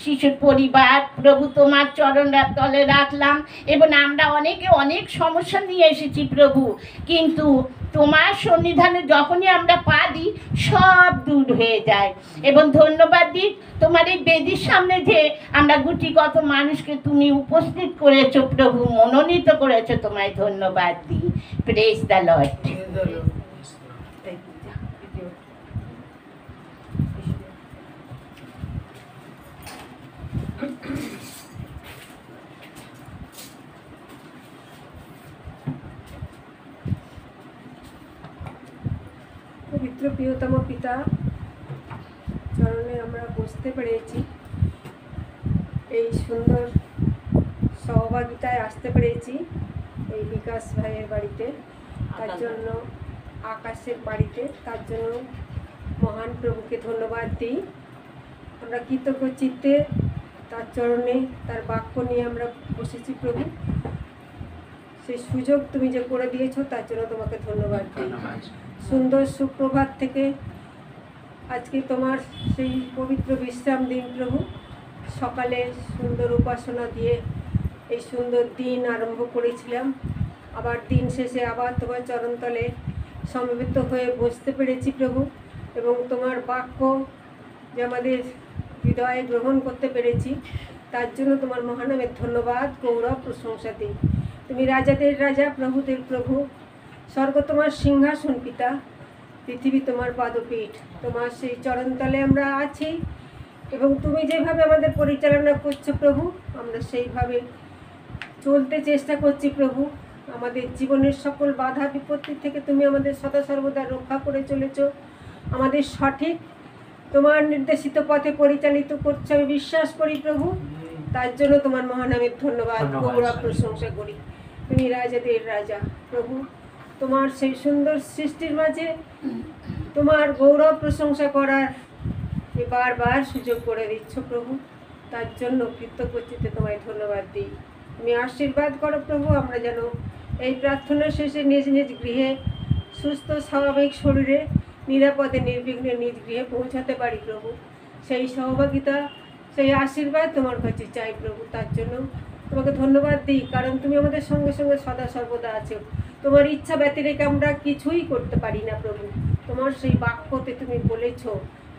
শিশুর পরিবার প্রভু তোমার চরণ তলে রাখলাম। এবং আমরা অনেকে অনেক সমস্যা নিয়ে এসেছি প্রভু, কিন্তু তোমার সন্নিধানে যখনই আমরা পা দিই সব দূর হয়ে যায়। এবং ধন্যবাদ দিই তোমার এই বেদির সামনে যে আমরা গুটি কত মানুষকে তুমি উপস্থিত করেছো প্রভু, মনোনীত করেছো, তোমায় ধন্যবাদ দিই। Praise the Lord. পবিত্র প্রিয়তম পিতা চরণে আমরা বসতে পেরেছি, এই সুন্দর সহভাগিতায় আসতে পেরেছি এই বিকাশ ভাইয়ের বাড়িতে, তার জন্য আকাশের বাড়িতে, তার জন্য মহান প্রভুকে ধন্যবাদ দিই। আমরা কৃতজ্ঞ চিত্তে তার চরণে তার বাক্য নিয়ে আমরা বসেছি প্রভু। সেই সুযোগ তুমি যে করে দিয়েছো তার জন্য তোমাকে ধন্যবাদ দিই। সুন্দর সুপ্রভাত থেকে আজকে তোমার সেই পবিত্র বিশ্রাম দিন প্রভু, সকালে সুন্দর উপাসনা দিয়ে এই সুন্দর দিন আরম্ভ করেছিলাম। আবার দিন শেষে আবার তোমার চরণতলে সমবেত হয়ে বসতে পেরেছি প্রভু, এবং তোমার বাক্য যে আমাদের হৃদয়ে গ্রহণ করতে পেরেছি তার জন্য তোমার মহানামের ধন্যবাদ, গৌরব, প্রশংসা দিই। তুমি রাজাদের রাজা, প্রভুদের প্রভু। স্বর্গ তোমার সিংহাসন পিতা, পৃথিবী তোমার পাদপীঠ। তোমার সেই চরণতলে আমরা আছি এবং তুমি যেভাবে আমাদের পরিচালনা করছো প্রভু, আমরা সেইভাবে চলতে চেষ্টা করছি প্রভু। আমাদের জীবনের সকল বাধা বিপত্তি থেকে তুমি আমাদের সদা সর্বদা রক্ষা করে চলেছো। আমাদের সঠিক তোমার নির্দেশিত পথে পরিচালিত করছো আমি বিশ্বাস করি প্রভু। তার জন্য তোমার মহানামের ধন্যবাদ, গৌরব, প্রশংসা করি। তুমি রাজাদের রাজা প্রভু। তোমার সেই সুন্দর সৃষ্টির মাঝে তোমার গৌরব প্রশংসা করার বারবার সুযোগ করে দিচ্ছ প্রভু, তার জন্য কৃতজ্ঞ চিত্তে তোমায় ধন্যবাদ দিই। তুমি আশীর্বাদ করো প্রভু, আমরা যেন এই প্রার্থনা শেষে নিজ নিজ গৃহে সুস্থ স্বাভাবিক শরীরে নিরাপদে নির্বিঘ্নে নিজ গৃহে পৌঁছাতে পারি প্রভু। সেই সহভাগিতা, সেই আশীর্বাদ তোমার কাছে চাই প্রভু। তার জন্য তোমাকে ধন্যবাদ দিই, কারণ তুমি আমাদের সঙ্গে সঙ্গে সদা সর্বদা আছো। তোমার ইচ্ছা ব্যতিরেকে আমরা কিছুই করতে পারি না প্রভু। তোমার সেই বাক্যতে তুমি বলেছ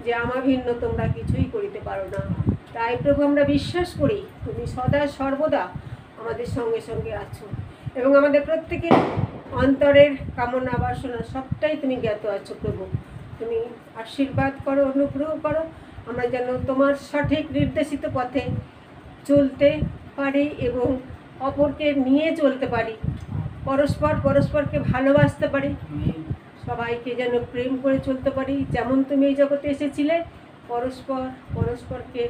যে আমার ভিন্ন তোমরা কিছুই করিতে পারো না। তাই প্রভু আমরা বিশ্বাস করি তুমি সদা সর্বদা আমাদের সঙ্গে সঙ্গে আছো এবং আমাদের প্রত্যেকের অন্তরের কামনা বাসনা সবটাই তুমি জ্ঞাত আছো প্রভু। তুমি আশীর্বাদ করো, অনুগ্রহ করো, আমরা যেন তোমার সঠিক নির্দেশিত পথে চলতে পারি এবং অপরকে নিয়ে চলতে পারি, পরস্পরকে ভালোবাসতে পারি, সবাইকে যেন প্রেম করে চলতে পারি। যেমন তুমি এই জগতে এসেছিলে, পরস্পরকে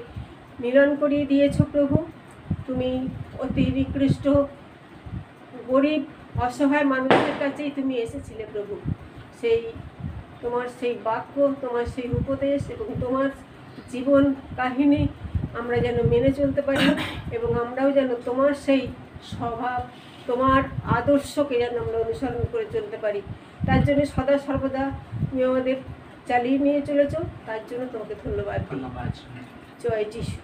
মিলন করিয়ে দিয়েছো প্রভু। তুমি অতি নিকৃষ্ট গরিব অসহায় মানুষের কাছেই তুমি এসেছিলে প্রভু। তোমার সেই বাক্য, তোমার সেই উপদেশ এবং তোমার জীবন কাহিনী আমরা যেন মেনে চলতে পারি এবং আমরাও যেন তোমার সেই স্বভাব, তোমার আদর্শকে যেন আমরা অনুসরণ করে চলতে পারি। তার জন্য সদা সর্বদা তুমি আমাদের চালিয়ে নিয়ে চলেছো, তার জন্য তোমাকে ধন্যবাদ দিই। জয় যিশু।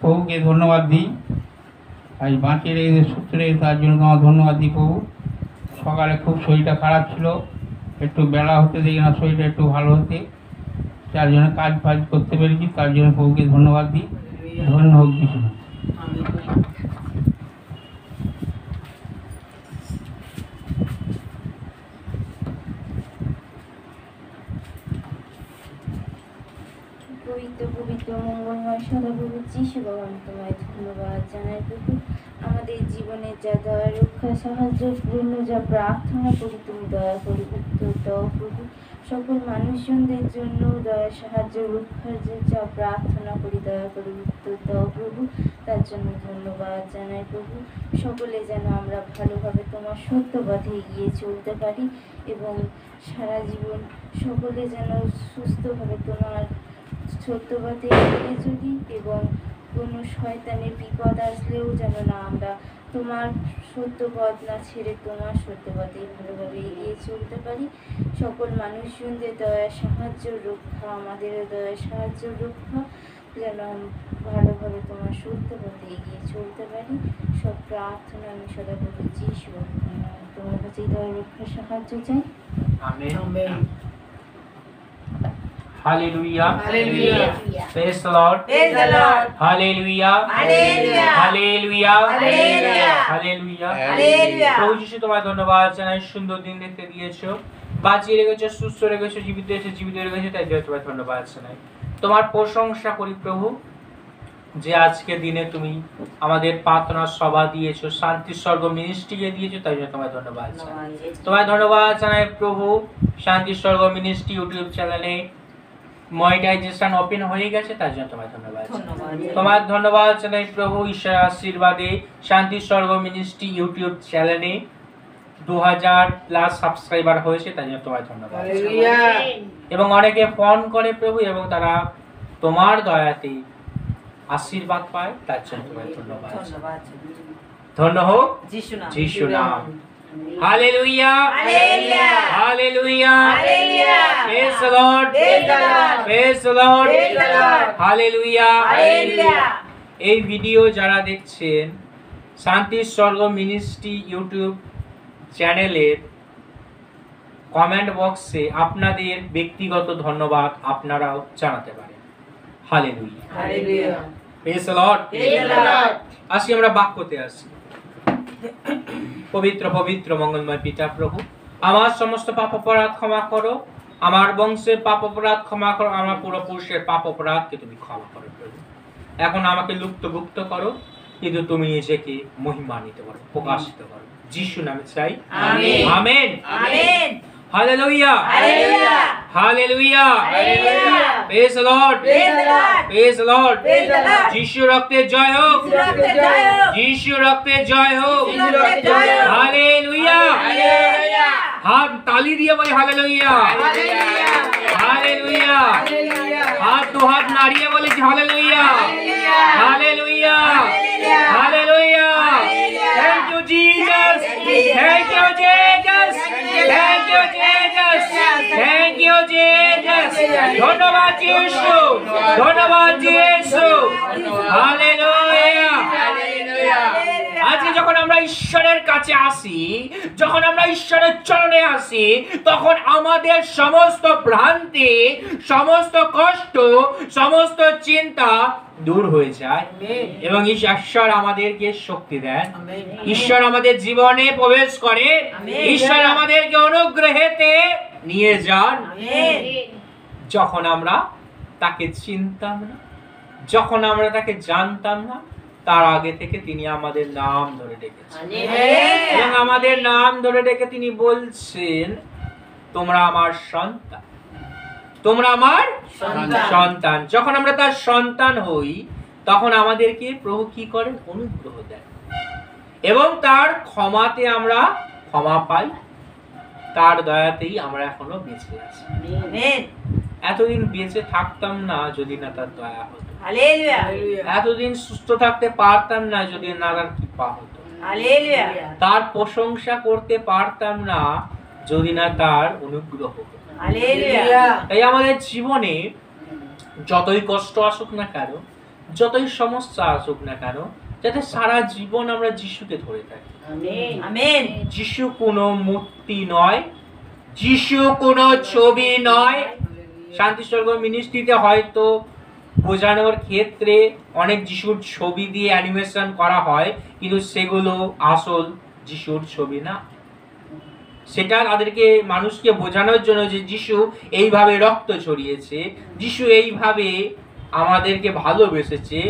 প্রভুকে ধন্যবাদ দিই, আজ বাঁচিয়ে রেখেছে, সুস্থ রেখেছে, তার জন্য তোমার ধন্যবাদ দিই প্রভু। সকালে খুব শরীরটা খারাপ ছিল, একটু বেলা হতে দেখি না শরীরটা একটু ভালো হতে, তার জন্য কাজ ফাজ করতে পেরেছি, তার জন্য প্রভুকে ধন্যবাদ দিই। ধন্য হোক কিছু না। পবিত্র পবিত্র মঙ্গলময় সদাপ্রভু যিশু বাবা, আমি তোমায় ধন্যবাদ জানাই প্রভু। আমাদের জীবনে যা দয়া রক্ষা সাহায্য পূর্ণ যা প্রার্থনা করি, তুমি দয়া করি উত্তর দাও প্রভু। সকল মানুষজনদের জন্য দয়া সাহায্য রক্ষার যে যা প্রার্থনা করি, দয়া করে উত্তর দাও প্রভু। তার জন্য ধন্যবাদ জানাই প্রভু। সকলে যেন আমরা ভালোভাবে তোমার সত্য পথে এগিয়ে চলতে পারি এবং সারা জীবন সকলে যেন সুস্থভাবে তোমার সত্য পথে এগিয়ে চলি এবং কোনো শয়তানের বিপদ আসলেও যেন না আমরা তোমার সত্য পথ না ছেড়ে তোমার সত্য পথে ভালোভাবে এগিয়ে চলতে পারি। সকল মানুষজনদের দয়া সাহায্য রক্ষা, আমাদেরও দয়া সাহায্য রক্ষা, যেন ভালোভাবে তোমার সত্য পথে এগিয়ে চলতে পারি। সব প্রার্থনা আমি সদাপ্রভু যিশু তোমার কাছে দয়া রক্ষা সাহায্য চাই। Amen. Hallelujah. Hallelujah. Praise the Lord. Praise the Lord. Hallelujah. Hallelujah. Hallelujah. Hallelujah. Hallelujah. Hallelujah. প্রভু যিশু তোমায় ধন্যবাদ জানাই, সুন্দর দিন দেখতে দিয়েছো, বাঁচিয়ে রেখেছো, সুস্থ রেখেছো, জীবিত রেখেছো, তাই জন্য তোমায় ধন্যবাদ জানাই। তোমার প্রশংসা করি প্রভু, যে আজকে দিনে তুমি আমাদের প্রার্থনা সভা দিয়েছো, শান্তি স্বর্গ মিনিস্ট্রিকে দিয়েছো, তাই জন্য তোমায় ধন্যবাদ জানাই। তোমায় ধন্যবাদ জানাই প্রভু, শান্তি স্বর্গ মিনিস্ট্রি ইউটিউব চ্যানেলে মনিটাইজেশন ওপেন হয়ে গেছে, তার জন্য তোমায় ধন্যবাদ। তোমার ধন্যবাদ জানাই প্রভু, ঈশ্বরের আশীর্বাদে শান্তি স্বর্গ মিনিস্ট্রি ইউটিউব চ্যানেলে 2000+ সাবস্ক্রাইবার হয়েছে, তার জন্য তোমায় ধন্যবাদ। এবং অনেকে ফোন করে প্রভু এবং তারা তোমার দয়াতে আশীর্বাদ পায়, তার জন্য তোমায় ধন্যবাদ। ধন্য হোক যিশু নাম। Hallelujah. Hallelujah. Hallelujah. Hallelujah. Praise the Lord. Praise the Lord. Praise the Lord. Praise the Lord. Hallelujah. Hallelujah. এই ভিডিও যারা দেখছেন, শান্তি স্বর্গ মিনিস্ট্রি ইউটিউব চ্যানেলের কমেন্ট বক্সে আপনাদের ব্যক্তিগত ধন্যবাদ আপনারাও জানাতে পারেন। Hallelujah. Hallelujah. Praise the Lord. Praise the Lord. আসি আমরা বাক্যতে আসি। পবিত্র পবিত্র মঙ্গলময় পিতা প্রভু, আমার সমস্ত পাপ অপরাধ ক্ষমা করো, আমার বংশের পাপ অপরাধ ক্ষমা করো, আমার পূর্বপুরুষের পাপ অপরাধকে তুমি ক্ষমা করো প্রভু। এখন আমাকে লুপ্তগুপ্ত করো, কিন্তু তুমি নিজেকে মহিমান্বিত করো, প্রকাশিত করো। যিশু নামে চাই, amen. Amen. Amen. Hallelujah. Hallelujah. Hallelujah. Hallelujah. Praise the Lord. Praise the Lord. Praise the Lord. Praise the Lord. যিশু রক্তে জয় হোক। যিশু রক্তে জয় হোক। যিশু রক্তে জয় হোক। যিশু রক্তে জয় হোক। হালেলুয়া। Hallelujah. হাত তালি দিয়ে বলে হালেলুয়া। Hallelujah. হালেলুয়া। হাত দু হাত নাড়িয়ে বলেছি hallelujah. Hallelujah. Hallelujah. Hallelujah. Hallelujah. Hallelujah. Thank you Jesus. Thank you Jesus. Thank you Jesus. Thank you Jesus. ধন্যবাদ যিশু। ধন্যবাদ যিশু। হালেলুয়া। আজকে যখন আমরা ঈশ্বরের কাছে আসি, যখন আমরা ঈশ্বরের চরণে আসি, তখন আমাদের সমস্ত ভ্রান্তি, সমস্ত কষ্ট, সমস্ত চিন্তা দূর হয়ে যায় এবং ঈশ্বর আমাদেরকে শক্তি দেন। ঈশ্বর আমাদের জীবনে প্রবেশ করে, ঈশ্বর আমাদেরকে অনুগ্রহেতে নিয়ে যান। যখন আমরা তাকে চিনতাম না, যখন আমরা তাকে জানতাম না, তার আগে থেকে তিনি আমাদের নাম ধরে ডেকেছেন এবং আমাদের নাম ধরে ডেকে তিনি বলছেন, তোমরা আমার সন্তান, তোমরা আমার সন্তান। যখন আমরা তার সন্তান হই, তখন আমাদেরকে প্রভু কি করেন? অনুগ্রহ দেন এবং তার ক্ষমাতে আমরা ক্ষমা পাই, তার দয়াতেই আমরা এখনো বেঁচে আছি। এতদিন বেঁচে থাকতাম না যদি না তার দয়া হতো, এতদিন সুস্থ থাকতে পারতাম না যদি না তার কৃপা হতো, তার প্রশংসা করতে পারতাম না যদি না তার অনুগ্রহ হতো। তাই আমাদের জীবনে যতই কষ্ট আসুক না কেন, যতই সমস্যা আসুক না কেন, যাতে সারা জীবন আমরা যিশুকে ধরে থাকি। যিশু কোনো মূর্তি নয়, যিশু কোনো ছবি নয়। শান্তিস্বর্গ মিনিস্ট্রিতে হয়তো বোঝানোর ক্ষেত্রে অনেক যিশুর ছবি দিয়ে অ্যানিমেশন করা হয়, কিন্তু সেগুলো আসল যিশুর ছবি না। সেটা তাদেরকে মানুষকে বোঝানোর জন্য যে যিশু এইভাবে রক্ত ছড়িয়েছে, যিশু এইভাবে আমাদেরকে ভালোবেসেছে,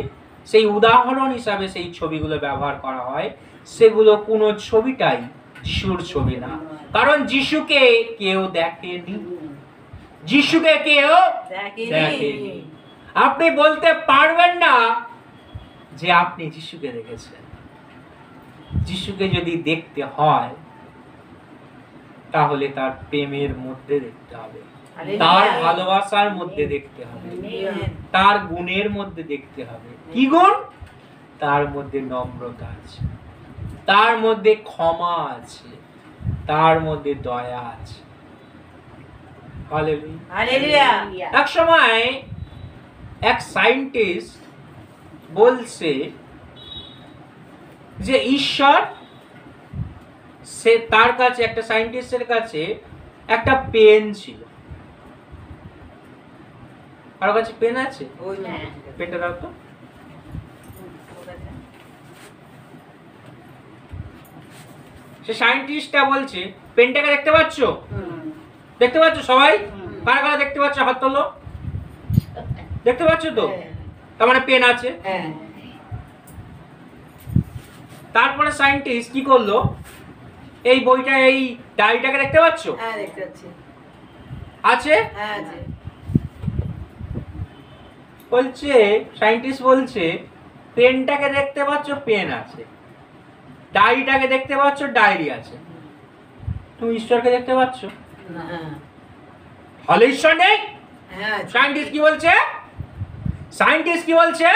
সেই উদাহরণ হিসাবে সেই ছবিগুলো ব্যবহার করা হয়। সেগুলো কোনো ছবিটাই যিশুর ছবি না, কারণ যিশুকে কেউ দেখেনি, যিশুকে কেউ দেখেনি। আপনি বলতে পারবেন না যে আপনি যিশুকে দেখেছেন। যিশুকে যদি দেখতে হয় তাহলে তার প্রেমের মধ্যে দেখতে হবে, তার ভালোবাসার মধ্যে দেখতে হবে, তার গুণের মধ্যে দেখতে হবে। কি গুণ? তার মধ্যে নম্রতা আছে, তার মধ্যে ক্ষমা আছে, তার মধ্যে দয়া আছে। হালেলুয়া। এক সময় এক সায়েন্টিস্ট বলছে যে ঈশ্বর, সে তার কাছে, একটা সায়েন্টিস্টের কাছে একটা পেন ছিল। কারো কাছে পেন আছে? পেনটা দাও তো। সে সায়েন্টিস্টটা বলছে, পেনটাকে দেখতে পাচ্ছ? দেখতে পাচ্ছ সবাই? কারা কারা দেখতে পাচ্ছ? হাত তোলো। দেখতে পাচ্ছ তো? তার মানে পেন আছে। তারপরে সায়েন্টিস্ট কি করলো? এই বইটা, এই ডায়েরিটাকে দেখতে পাচ্ছ? আছে? বলছে, সায়েন্টিস্ট বলছে, পেনটাকে দেখতে পাচ্ছ? পেন আছে। ডায়েরিটাকে দেখতে পাচ্ছ? ডায়েরি আছে। তুমি ঈশ্বরকে দেখতে পাচ্ছ? হলে ঈশ্বর নেই? সায়েন্টিস্ট কি বলছে? সায়েন্টিস্ট কি বলছে?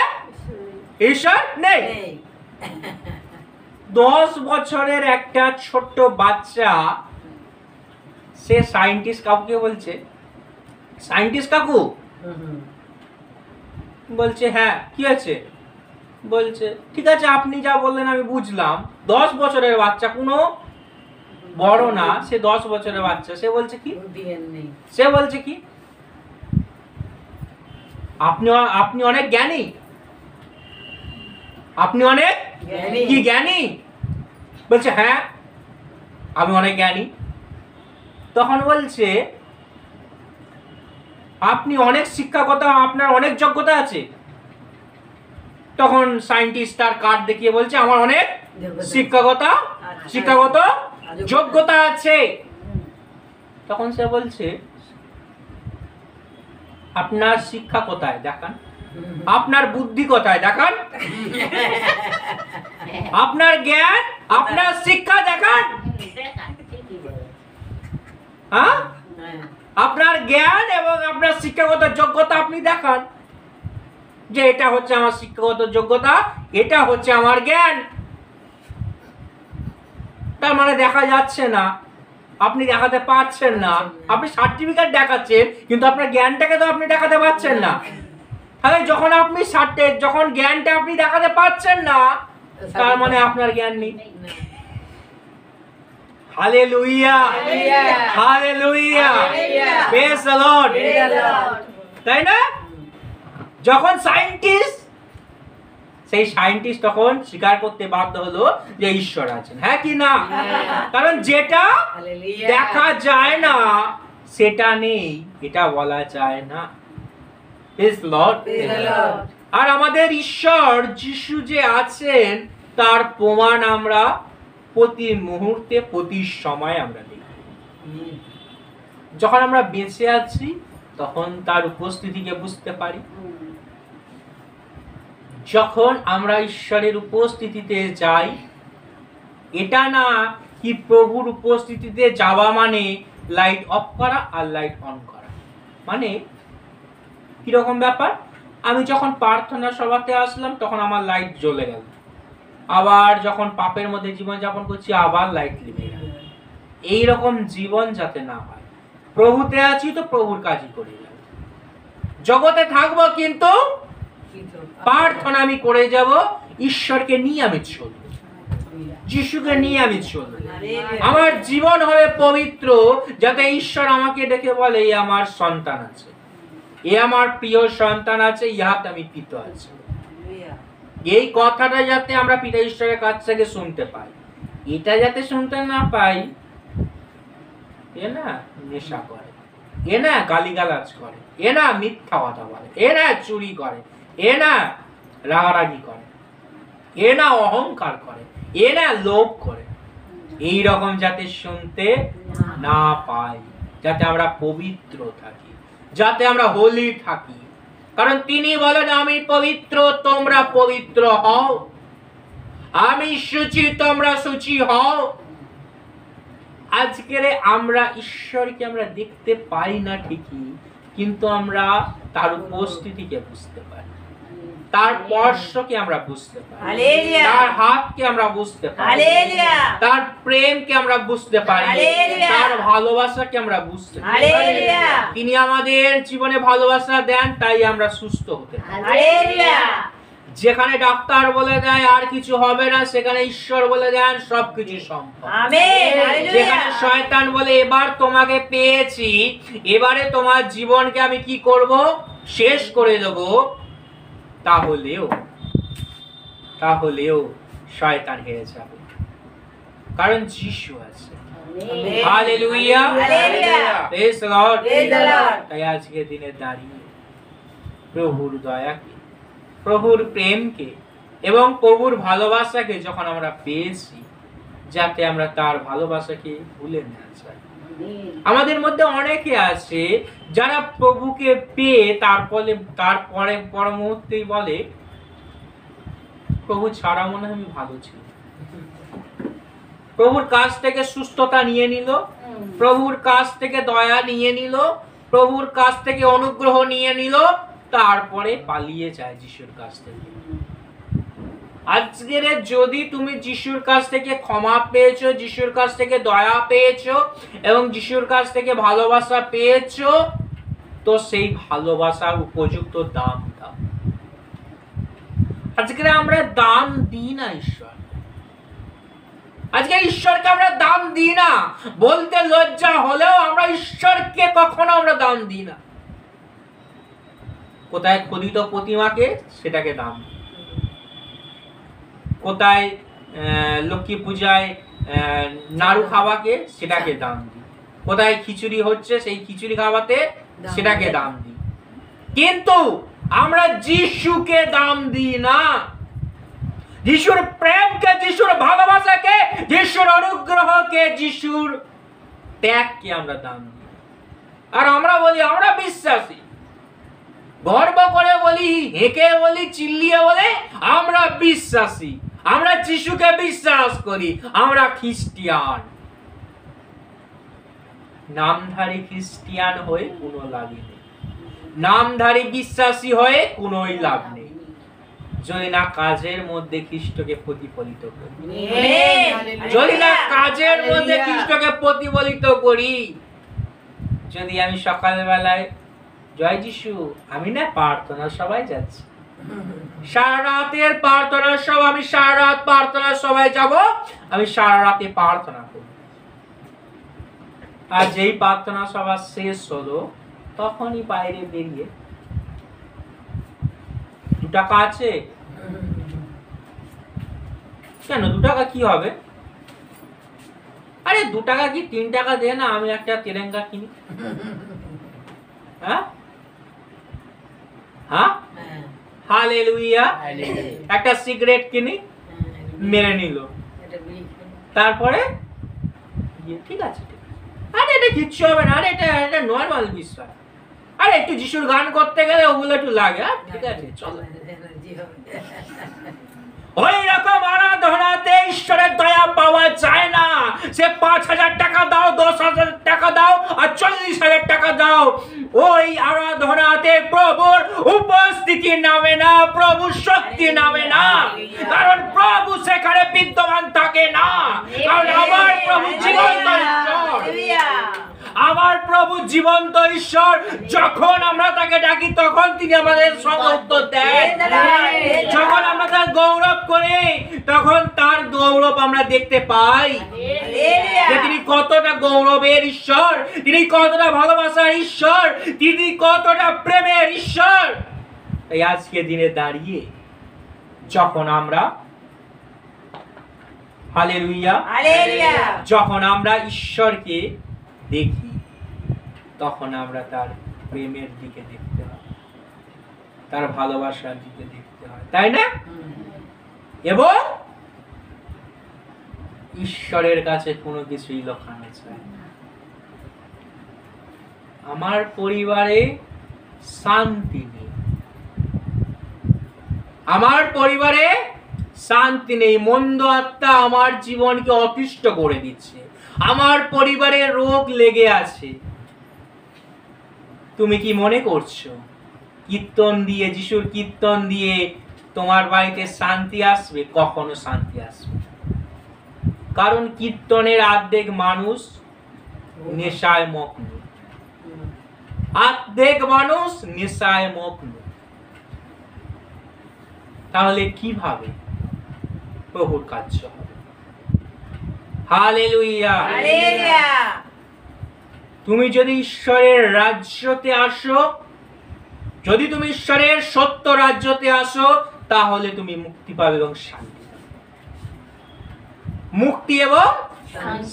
ঈশ্বর নেই। 10 বছরের একটা ছোট্ট বাচ্চা সে সায়েন্টিস্ট কাকুকে বলছে, সায়েন্টিস্ট কাকু, বলছে হ্যাঁ কি আছে? বলছে ঠিক আছে, আপনি যা বললেন আমি বুঝলাম। 10 বছরের বাচ্চা, কোনো বড় না, সে 10 বছরের বাচ্চা। সে বলছে কি? সে বলছে কি? আপনি অনেক জ্ঞানী, আপনি অনেক কি জ্ঞানী? বলছে হ্যাঁ আমি অনেক জ্ঞানী। তখন বলছে আপনি অনেক শিক্ষাগত, আপনার অনেক যোগ্যতা আছে? তখন সায়েন্টিস্ট তার কার্ড দেখিয়ে বলছে আমার অনেক শিক্ষাগত যোগ্যতা আছে। তখন সে বলছে আপনার শিক্ষা কোথায় দেখান, আপনার বুদ্ধি কোথায় দেখান, আপনার জ্ঞান, আপনার শিক্ষা দেখান। হ্যাঁ, আপনার জ্ঞান এবং আপনার শিক্ষাগত যোগ্যতা আপনি দেখান, যে এটা হচ্ছে আমার শিক্ষাগত যোগ্যতা, এটা হচ্ছে আমার জ্ঞান। তার মানে দেখা যাচ্ছে না, আপনি দেখাতে পারছেন না। আপনি সার্টিফিকেট দেখাচ্ছেন কিন্তু আপনার জ্ঞানটাকে তো আপনি দেখাতে পারছেন না। তাহলে যখন আপনি যখন জ্ঞানটা আপনি দেখাতে পারছেন না, তার মানে আপনার জ্ঞান নেই। Hallelujah, hallelujah, praise the Lord. তাই না? যখন সেই সায়েন্টিস্ট তখন স্বীকার করতে বাধ্য হলো যে ঈশ্বর আছেন, হ্যাঁ কি না? কারণ যেটা দেখা যায় না সেটা নেই, এটা বলা যায় না। Praise the Lord. আর আমাদের ঈশ্বর যিশু যে আছেন তার প্রমাণ আমরা প্রতি মুহূর্তে প্রতি সময় আমরা দেখি। যখন আমরা বেঁচে আছি তখন তার উপস্থিতিকে বুঝতে পারি। যখন আমরা ঈশ্বরের উপস্থিতিতে যাই, এটা না কি প্রভুর উপস্থিতিতে যাওয়া মানে লাইট অফ করা আর লাইট অন করা। মানে কিরকম ব্যাপার, আমি যখন প্রার্থনা সভাতে আসলাম তখন আমার লাইট জ্বলে গেল, আবার যখন পাপের মধ্যে জীবন যাপন করছি আবার লাইট নিভে গেল। এইরকম জীবন যাতে না হয়। প্রভুতে আছি তো প্রভুর কাজই করি, জগতে থাকবো কিন্তু প্রার্থনা আমি করে যাব, ঈশ্বরকে নিয়ে আমি চলবো, যিশুকে নিয়ে আমি চলবো। আমার জীবন হবে পবিত্র, যাতে ঈশ্বর আমাকে ডেকে বলে এ আমার সন্তান আছে, এ আমার প্রিয় সন্তান আছে, ইহাতে আমি পিত আছি। এই কথাটা যাতে আমরা পিতা ঈশ্বরের কাছ থেকে শুনতে পাই। এটা যাতে শুনতে না পাই, এ না নেশা করে, এ না গালিগালাজ করে, এ না মিথ্যা কথা বলে, এ না চুরি করে, এ না রাগারাগি করে, এ না অহংকার করে, এ না লোভ করে। এই রকম যাতে শুনতে না পাই, যাতে আমরা পবিত্র থাকি, যাতে আমরা হোলি থাকি। কারণ তিনি বলেন আমি পবিত্র তোমরা পবিত্র হও, আমি শুচি তোমরা শুচি হও। আজকের আমরা ঈশ্বরকে আমরা দেখতে পাই না ঠিকই, কিন্তু আমরা তার উপস্থিতিকে বুঝতে পারি, তার স্পর্শকে আমরা বুঝতে পারি, তার হাতকে আমরা বুঝতে পারি, তার প্রেমকে আমরা বুঝতে পারি, তার ভালোবাসাকে আমরা বুঝতে পারি। তিনি আমাদের জীবনে ভালোবাসা দেন, তাই আমরা সুস্থ হতে পারি। যেখানে ডাক্তার বলে দেয় আর কিছু হবে না, সেখানে ঈশ্বর বলে দেন সবকিছু সম্ভব। যেখানে শয়তান বলে এবার তোমাকে পেয়েছি, এবারে তোমার জীবনকে আমি কি করব, শেষ করে দেব, তাহলেও শয়তান হেরে যাবে, কারণ যিশু আছে। Hallelujah, praise the Lord. তাই আজকে দিনে দাঁড়িয়ে প্রভুর দয়াকে, প্রভুর প্রেমকে এবং প্রভুর ভালোবাসাকে যখন আমরা পেয়েছি, যাতে আমরা তার ভালোবাসাকে ভুলে না যাই। আমাদের মধ্যে অনেকে আছে যারা প্রভুকে পেয়ে তারপরে পর মুহূর্তেই বলে প্রভু ছাড়া মনে হয় আমি ভালো ছিল। প্রভুর কাছ থেকে সুস্থতা নিয়ে নিল, প্রভুর কাছ থেকে দয়া নিয়ে নিল, প্রভুর কাছ থেকে অনুগ্রহ নিয়ে নিল, তারপরে পালিয়ে যায় যিশুর কাছ থেকে। আজকের যদি তুমি যিশুর কাছ থেকে ক্ষমা পেয়েছো, যিশুর কাছ থেকে দয়া পেয়েছো এবং যিশুর কাছ থেকে ভালোবাসা পেয়েছো, তো সেই ভালোবাসার উপযুক্ত দাম দাও। আজকে আমরা দাম দিই না ঈশ্বর, আজকে ঈশ্বরকে আমরা দাম দিই না। বলতে লজ্জা হলেও আমরা ঈশ্বরকে কখনো আমরা দাম দিই না। কোথায় খোদিত প্রতিমাকে, সেটাকে দাম দিই। কোথায় লক্ষ্মী পূজায় নাড়ু খাওয়াকে, সেটাকে দাম দিই। কোথায় খিচুড়ি হচ্ছে, সেই খিচুড়ি খাওয়াতে সেটাকে দাম দিই। কিন্তু আমরা যিশুকে দাম দিই না। যিশুর প্রেমকে, যিশুর ভালোবাসাকে, যিশুর অনুগ্রহকে, যিশুর ত্যাগকে আমরা দাম দিই। আর আমরা বলি আমরা বিশ্বাসী, গর্ব করে বলি, হেঁকে বলি, চিল্লিয়ে বলে আমরা বিশ্বাসী, আমরা যিশুকে বিশ্বাস করি, আমরা খ্রিস্টিয়ান। নামধারী খ্রিস্টিয়ান হয়ে কোনো লাভ নেই, নামধারী বিশ্বাসী হয়ে কোনোই লাভ নেই, যদি না কাজের মধ্যে খ্রিস্টকে প্রতিফলিত করি, যদি না কাজের মধ্যে খ্রিস্টকে প্রতিফলিত করি। যদি আমি সকালবেলায় জয় যিশু, আমি না প্রার্থনা সবাই যাচ্ছি, সারা রাতের প্রার্থনার সব আমি সারা রাত প্রার্থনার সবাই যাব, আমি সারা রাতে প্রার্থনা করব। আর যেই প্রার্থনা সভা শেষ হলো তখনই বাইরে বেরিয়ে 2 টাকা আছে কেন, 2 টাকা কি হবে, আরে 2 টাকা কি 3 টাকা দে না, আমি একটা তেরেঙ্গা কিনি। হ্যাঁ হ্যাঁ, হালেলুয়া। একটা সিগারেট কিনি, মেরে নিল, তারপরে ঠিক আছে আরে এটা কিচ্ছু হবে না, আরে এটা নর্মাল বিষয়, আরে একটু যিশুর গান করতে গেলে ওগুলো একটু লাগে, ঠিক আছে চলো। ওই রকম আরাধনাতে ঈশ্বরের দয়া পাওয়া যায় না। সে 5,000 টাকা দাও, 10,000 টাকা দাও আর 40,000 টাকা দাও, ওই আরাধনাতে প্রভুর উপস্থিতি নামে না, প্রভুর শক্তি নামে না, কারণ প্রভু সেখানে বিদ্যমান থাকে না। কারণ আমার প্রভু জীবন্ত ঈশ্বর, আমার প্রভু জীবন্ত ঈশ্বর। যখন আমরা তাকে ডাকি তখন তিনি আমাদের সঙ্গে উত্তর দেন। যখন আমরা তার গৌরব করি তখন তার গৌরব আমরা দেখতে পাই যে তিনি কতটা গৌরবের ঈশ্বর, তিনি কতটা ভালোবাসার ঈশ্বর, তিনি কতটা প্রেমের ঈশ্বর। তাই আজকে দিনে দাঁড়িয়ে যখন আমরা হালেলুয়া, যখন আমরা ঈশ্বরকে দেখি তখন আমরা তার প্রেমের দিকে দেখতে হয়, তার ভালোবাসার দিকে দেখতে হয়, তাই না? এবং ঈশ্বরের কাছে কোনো কিছুই লুকানো যায় না। আমার পরিবারে শান্তি নেই, আমার পরিবারে শান্তি নেই, মন্দ আত্মা আমার জীবনকে অতিষ্ঠ করে দিচ্ছে, আমার পরিবারে রোগ লেগে আছে। তুমি কি মনে করছো কীর্তন দিয়ে, যিশুর কীর্তন দিয়ে তোমার বাড়িতে শান্তি আসবে? কখনো শান্তি আসবে না। কারণ কীর্তনের অর্ধেক মানুষ নেশায় মগ্ন, অর্ধেক মানুষ নেশায় মগ্ন। তাহলে কিভাবে প্রভুর কার্য হবে? হালেলুয়া। তুমি যদি ঈশ্বরের রাজ্যতে আসো, যদি তুমি ঈশ্বরের সত্য রাজ্যতে আসো, তাহলে তুমি মুক্তি পাবে এবং শান্তি পাবে, মুক্তি এবং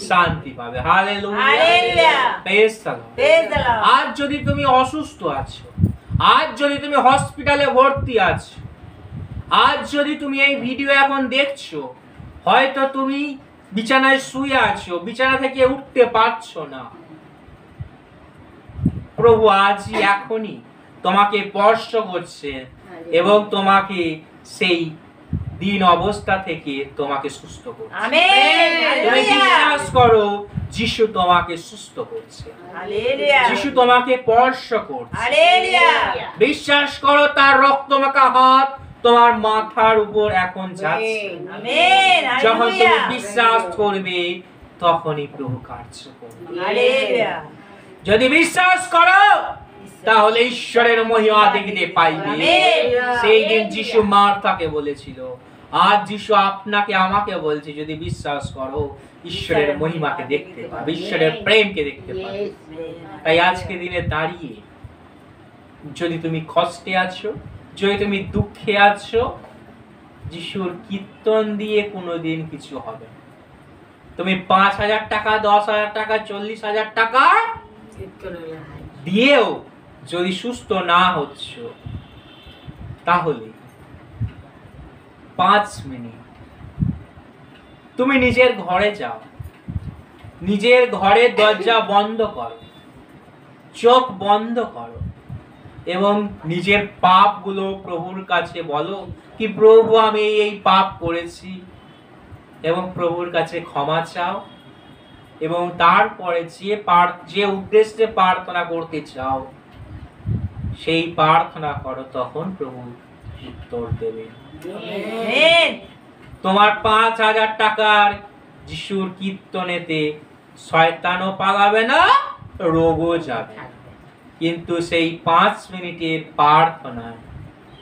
শান্তি পাবে। Hallelujah, praise the Lord. আজ যদি তুমি অসুস্থ আছো, আজ যদি তুমি হসপিটালে ভর্তি আছো, আজ যদি তুমি এই ভিডিও এখন দেখছো, হয়তো তুমি বিছানায় শুয়ে আছো, বিছানা থেকে উঠতে পারছো না, প্রভু আজই এখনই তোমাকে স্পর্শ করছে এবং তোমাকে সেই দিন অবস্থা থেকে তোমাকে সুস্থ করছে। আমেন। তুমি বিশ্বাস করো যিশু তোমাকে সুস্থ করছে, হালেলুয়া। যিশু তোমাকে স্পর্শ করছে, হালেলুয়া। বিশ্বাস করো তার রক্তমাখা হাত তোমার মাথার উপর এখন যাচ্ছে, আমেন। যখন তুমি বিশ্বাস করবে তখনই প্রভু কার্য করবে, হালেলুয়া। যদি বিশ্বাস করো তাহলে ঈশ্বরের মহিমা দেখতে পাইবে। সেই দিন যিশু মার্থাকে বলেছিল, আজ যিশু আপনাকে আমাকে বলছে, যদি বিশ্বাস করো ঈশ্বরের মহিমাকে দেখতে পাবে, ঈশ্বরের প্রেমকে দেখতে পাবে। তাই আজকে দিনে দাঁড়িয়ে যদি তুমি কষ্টে আছো, যদি তুমি দুঃখে আছো, যিশুর কীর্তন দিয়ে কোনোদিন কিছু হবে না। তুমি 5,000 টাকা, 10,000 টাকা, 40,000 টাকা দিয়েও যদি সুস্থ না হচ্ছ, তাহলে 5 মিনিট তুমি নিজের ঘরে যাও, নিজের ঘরের দরজা বন্ধ করো, চোখ বন্ধ করো এবং নিজের পাপগুলো প্রভুর কাছে বলো কি, প্রভু আমি এই পাপ করেছি, এবং প্রভুর কাছে ক্ষমা চাও। এবং তারপরে যে উদ্দেশ্যে প্রার্থনা করতে চাও সেই প্রার্থনা করো, তখন প্রভু উত্তর দেবে। তোমার 5,000 টাকার যিশুর কীর্তনেতে শয়তানও পালাবে না, রোগও যাবে, কিন্তু সেই 5 মিনিটের প্রার্থনায়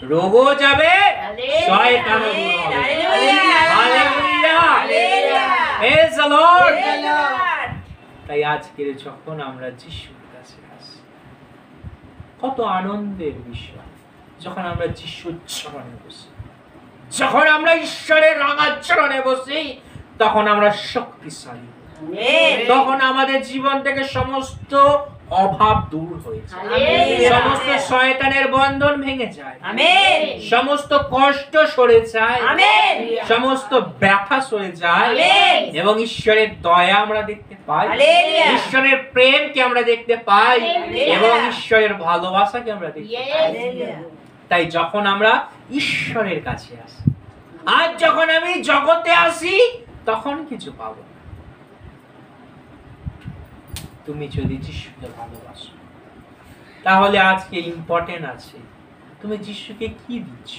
রোগও যাবে, Hallelujah. শয়তানও দূর হবে। Hallelujah. Hallelujah. Hallelujah. Praise the Lord. Praise the Lord. তাই আজকে যখন আমরা যিশুর কাছে আসি, কত আনন্দের বিষয় যখন আমরা যিশুর চরণে বসি, যখন আমরা ঈশ্বরের রাঙা চরণে বসি, তখন আমরা শক্তিশালী, Amen. তখন আমাদের জীবন থেকে সমস্ত অভাব দূর হয়ে যায়, Hallelujah. সমস্ত শয়তানের বন্ধন ভেঙে যায়, Amen. সমস্ত কষ্ট সরে যায়, Amen. সমস্ত ব্যথা সরে যায়, Amen. এবং ঈশ্বরের দয়া আমরা দেখতে পাই, Hallelujah. ঈশ্বরের প্রেমকে আমরা দেখতে পাই, Hallelujah. এবং ঈশ্বরের ভালোবাসাকে আমরা দেখতে পাই। Yes. Hallelujah. তাই যখন আমরা ঈশ্বরের কাছে আসি, আজ যখন আমি জগতে আসি, তখন কিছু পাবো না। তুমি যদি যিশুকে ভালোবাসো, তাহলে আজকে ইম্পর্টেন্ট আছে তুমি যিশুকে কি দিচ্ছ।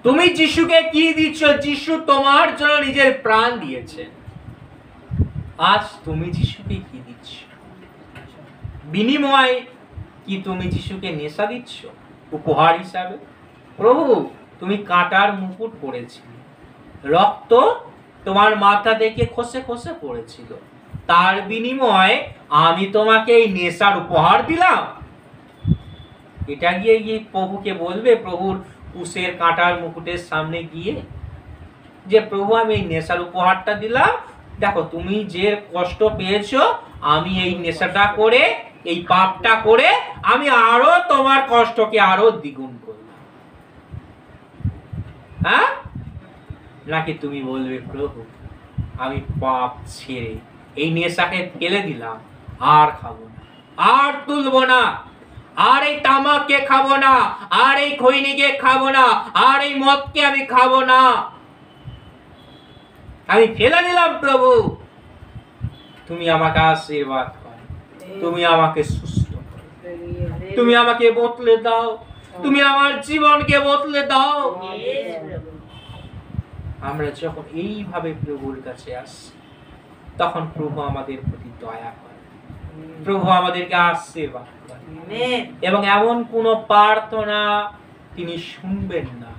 তুমি যিশুকে কি দিচ্ছ? যিশু তোমার জন্য নিজের প্রাণ দিয়েছে। আজ তুমি যিশুকে কি দিচ্ছ? বিনিময় কি তুমি যিশুকে নেশা দিচ্ছ উপহার হিসাবে? প্রভু, তুমি কাঁটার মুকুট পরেছিলে, রক্ত তোমার মাথা থেকে খসে খসে পড়েছিল, তার বিনিময়ে আমি তোমাকে এই নেশার উপহার দিলাম। এটা গিয়ে গিয়ে প্রভুকে বলবে, প্রভুর কুশের কাঁটার মুকুটের সামনে গিয়ে, যে প্রভু আমি এই নেশার উপহারটা দিলাম, দেখো তুমি যে কষ্ট পেয়েছো, আমি এই নেশাটা করে, এই পাপটা করে আমি আরো তোমার কষ্টকে আরো দ্বিগুণ করলাম। হ্যাঁ? নাকি তুমি বলবে, প্রভু আমি পাপ ছেড়ে এই নেশাকে ফেলে দিলাম, আর খাবো না, আর তুলবো না, আর এই তামাককে খাবো না, আর এই খৈনিকে খাবো না, আর এই মদকে আমি খাবো না, আমি ফেলে দিলাম। প্রভু তুমি আমাকে আশীর্বাদ করো, তুমি আমাকে সুস্থ করো, তুমি আমাকে বদলে দাও, তুমি আমার জীবনকে বদলে দাও। Yes, প্রভু। আমরা যখন এইভাবে প্রভুর কাছে আসি, তখন প্রভু আমাদের প্রতি দয়া করে, প্রভু আমাদেরকে আশীর্বাদ করে, Amen. এবং এমন কোন প্রার্থনা তিনি শুনবেন না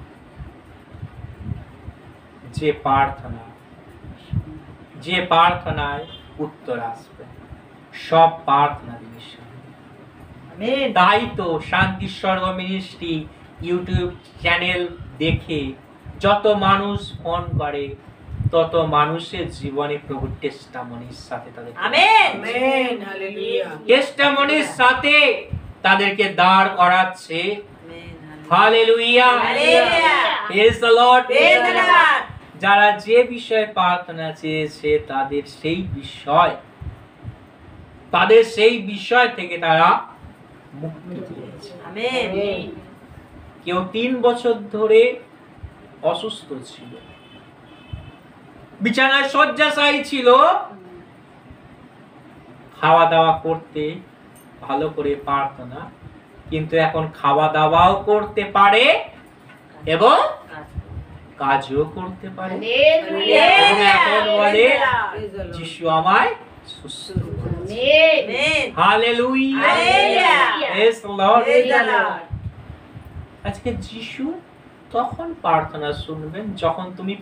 যে প্রার্থনায় উত্তর আসবে। সব প্রার্থনা তিনি শুনবেন। Amen. তাই তো শান্তি স্বর্গ মিনিস্ট্রি ইউটিউব চ্যানেল দেখে যত মানুষ ফোন করে, তত মানুষের জীবনে প্রভু টেস্টামনির সাথে তাদের Amen. Amen, hallelujah. টেস্টামনির সাথে তাদেরকে দাঁড় করাচ্ছে। Amen. Hallelujah, Hallelujah. Praise the Lord. Praise the Lord. যারা যে বিষয়ে প্রার্থনা চেয়েছে, তাদের সেই বিষয় থেকে তারা মুক্তি পেয়েছে। Amen. কেউ 3 বছর ধরে অসুস্থ ছিল, বিছানায় শয্যাশায়ী ছিল, খাওয়া দাওয়া করতে ভালো করে পারত না, কিন্তু এখন খাওয়া দাওয়াও করতে পারে এবং কাজও করতে পারে, Hallelujah. এবং এখন বলে, Praise the Lord. যিশু আমায় সুস্থ করেছে। Amen. Amen. Hallelujah, Hallelujah. Praise the Lord. Praise the Lord. আজকে যিশু তখন প্রার্থনা শুনবেন যখন তুমি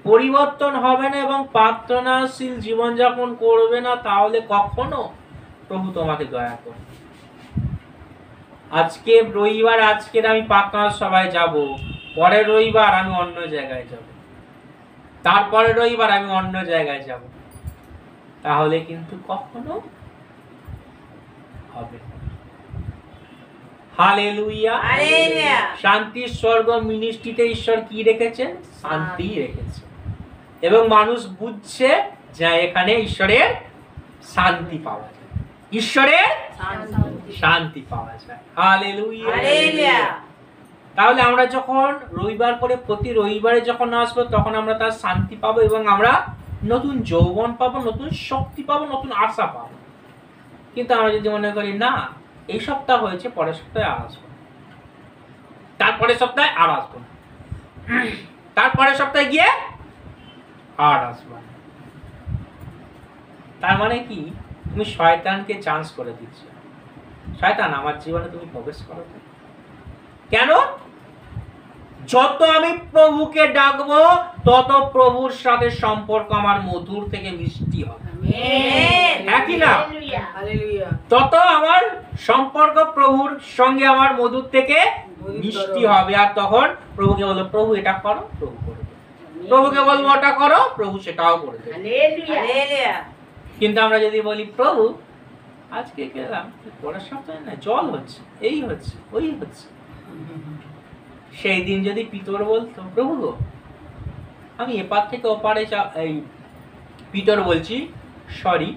পরিবর্তন হবে না এবং প্রার্থনাশীল জীবনযাপন করবে না, তাহলে কখনো প্রভু তোমাকে দয়া করবে। আজকে রবিবার, আজকের আমি প্রার্থনা সভায় যাব, পরের রবিবার আমি অন্য জায়গায় যাব, তারপরে রবিবার আমি অন্য জায়গায় যাব, তাহলে কিন্তু কখনো হবে না। হালেলুয়া। Hallelujah. শান্তি স্বর্গ মিনিস্ট্রিতে ঈশ্বর কি রেখেছেন? শান্তি রেখেছেন, এবং মানুষ বুঝছে যে এখানে ঈশ্বরের শান্তি পাওয়া যায়, ঈশ্বরের শান্তি পাওয়া যায়। হালেলুয়া। Hallelujah. তাহলে আমরা যখন রবিবার করে প্রতি রবিবারে যখন আসবো, তখন আমরা তার শান্তি পাবো, এবং আমরা নতুন যৌবন পাবো, নতুন শক্তি পাবো, নতুন আশা পাবো। কিন্তু আমরা যদি মনে করি না, এই সপ্তাহ হয়েছে, পরের সপ্তাহে আর আসবো, তারপরের সপ্তাহে আর আসবো, তারপরের সপ্তাহে গিয়ে আর আসবো, তার মানে কি? তুমি শয়তানকে চান্স করে দিচ্ছ। শয়তান আমার জীবনে তুমি প্রবেশ করো না। কেন? যত আমি প্রভুকে ডাকবো তত প্রভুর সাথে সম্পর্ক আমার মধুর থেকে মিষ্টি হবে, একই না? হালেলুয়া। তত আমার সম্পর্ক প্রভুর সঙ্গে আমার মধুর থেকে মিষ্টি হবে। আর তখন প্রভুকে বলবো প্রভু এটা করো, প্রভু করে দেবে। প্রভুকে বলবো ওটা করো, প্রভু সেটাও করে দেবে। হালেলুয়া। কিন্তু আমরা যদি বলি প্রভু আজকে গেলাম পরের সপ্তাহে না জল হচ্ছে, এই হচ্ছে, ওই হচ্ছে, সেই দিন যদি পিতর বলতো প্রভু গো আমি এপার থেকে ওপারে এই পিতর বলছি সরি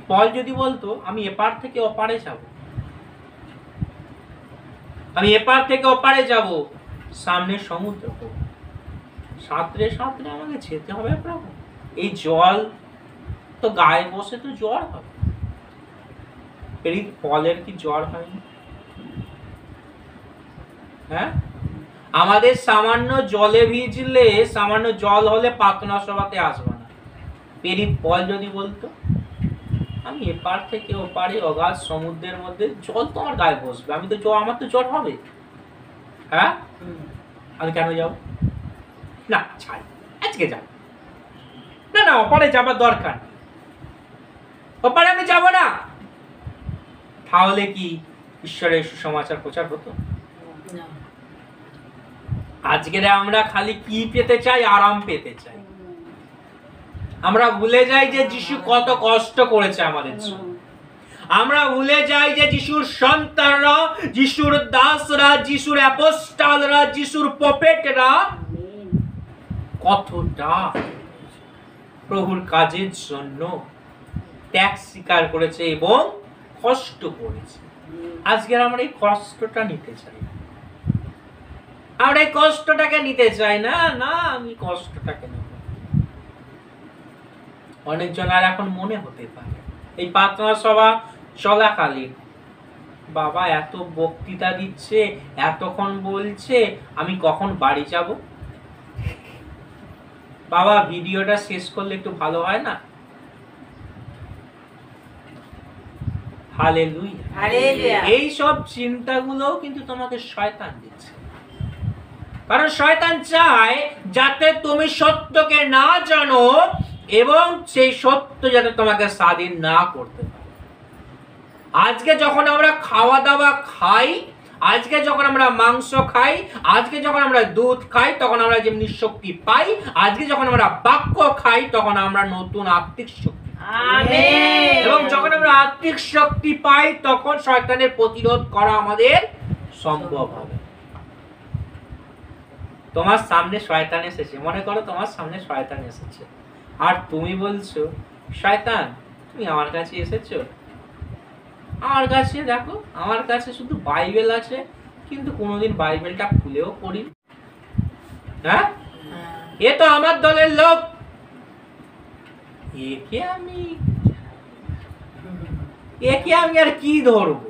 পল যদি বলতো আমি এপার থেকে ওপারে যাব, আমি এপার থেকে ওপারে যাব, সামনে সমুদ্র, সাঁতরে সাঁতরে আমাকে যেতে হবে প্রভু, এই জল তো গায়ে বসে তো জ্বর হবে। পলের কি জ্বর হয়নি? হ্যাঁ, আমাদের সামান্য জলে ভিজলে, সামান্য জল হলে প্রার্থনা সভাতে আসবে না। পল যদি বলতো আমি এপার থেকে ওপারে অগাধ সমুদ্রের মধ্যে, জল তো আমার গায়ে বসবে, আমি তো আমার তো জ্বর হবে, হ্যাঁ আমি কেন যাব না, ছাড় আজকে যাব না, না ওপারে যাবার দরকার নেই, ওপারে আমি যাব না। তাহলে কি ঈশ্বরের সুসমাচার প্রচার হতো? আজকে আমরা খালি কি পেতে চাই? আরাম পেতে চাই। আমরা ভুলে যাই যে যিশু কত কষ্ট করেছে আমাদের জন্য। আমরা ভুলে যাই যে যিশুর সন্তানরা, যিশুর দাসরা, যিশুর অ্যাপোস্টলরা, যিশুর প্রফেটরা কতটা প্রভুর কাজের জন্য ত্যাগ স্বীকার করেছে এবং কষ্ট করেছে। আজকে আমরা এই কষ্টটা নিতে চাই, আমরা এই কষ্টটাকে নিতে চাই না। না আমি কষ্টটাকে নেব। অনেকজন আর এখন মনে হতে পারে এই প্রার্থনা সভা চলাকালীন বাবা এত বক্তৃতা দিচ্ছে, এতক্ষণ বলছে, আমি কখন বাড়ি যাব? বাবা ভিডিওটা শেষ করলে একটু ভালো হয় না? Hallelujah, hallelujah. এই সব চিন্তাগুলো কিন্তু তোমাকে শয়তান দিচ্ছে, কারণ শয়তান চায় যাতে তুমি সত্যকে না জানো এবং সেই সত্য যাতে তোমাকে স্বাধীন না করতে পারে। আজকে যখন আমরা খাওয়া দাওয়া খাই, আজকে যখন আমরা মাংস খাই, আজকে যখন আমরা দুধ খাই, তখন আমরা যেমনি শক্তি পাই, আজকে যখন আমরা বাক্য খাই তখন আমরা নতুন আত্মিক শক্তি, আমেন। এবং যখন আমরা আত্মিক শক্তি পাই তখন শয়তানের প্রতিরোধ করা আমাদের সম্ভব হবে। তোমার সামনে শয়তান এসেছে, মনে করো তোমার সামনে শয়তান এসেছে, আর তুমি বলছো শয়তান তুমি আমার কাছে এসেছো, আমার কাছে দেখো আমার কাছে শুধু বাইবেল আছে কিন্তু কোনোদিন বাইবেলটা খুলেও পড়ি, হ্যাঁ এ তো আমার দলের লোক, একে আমি আর কি ধরবো,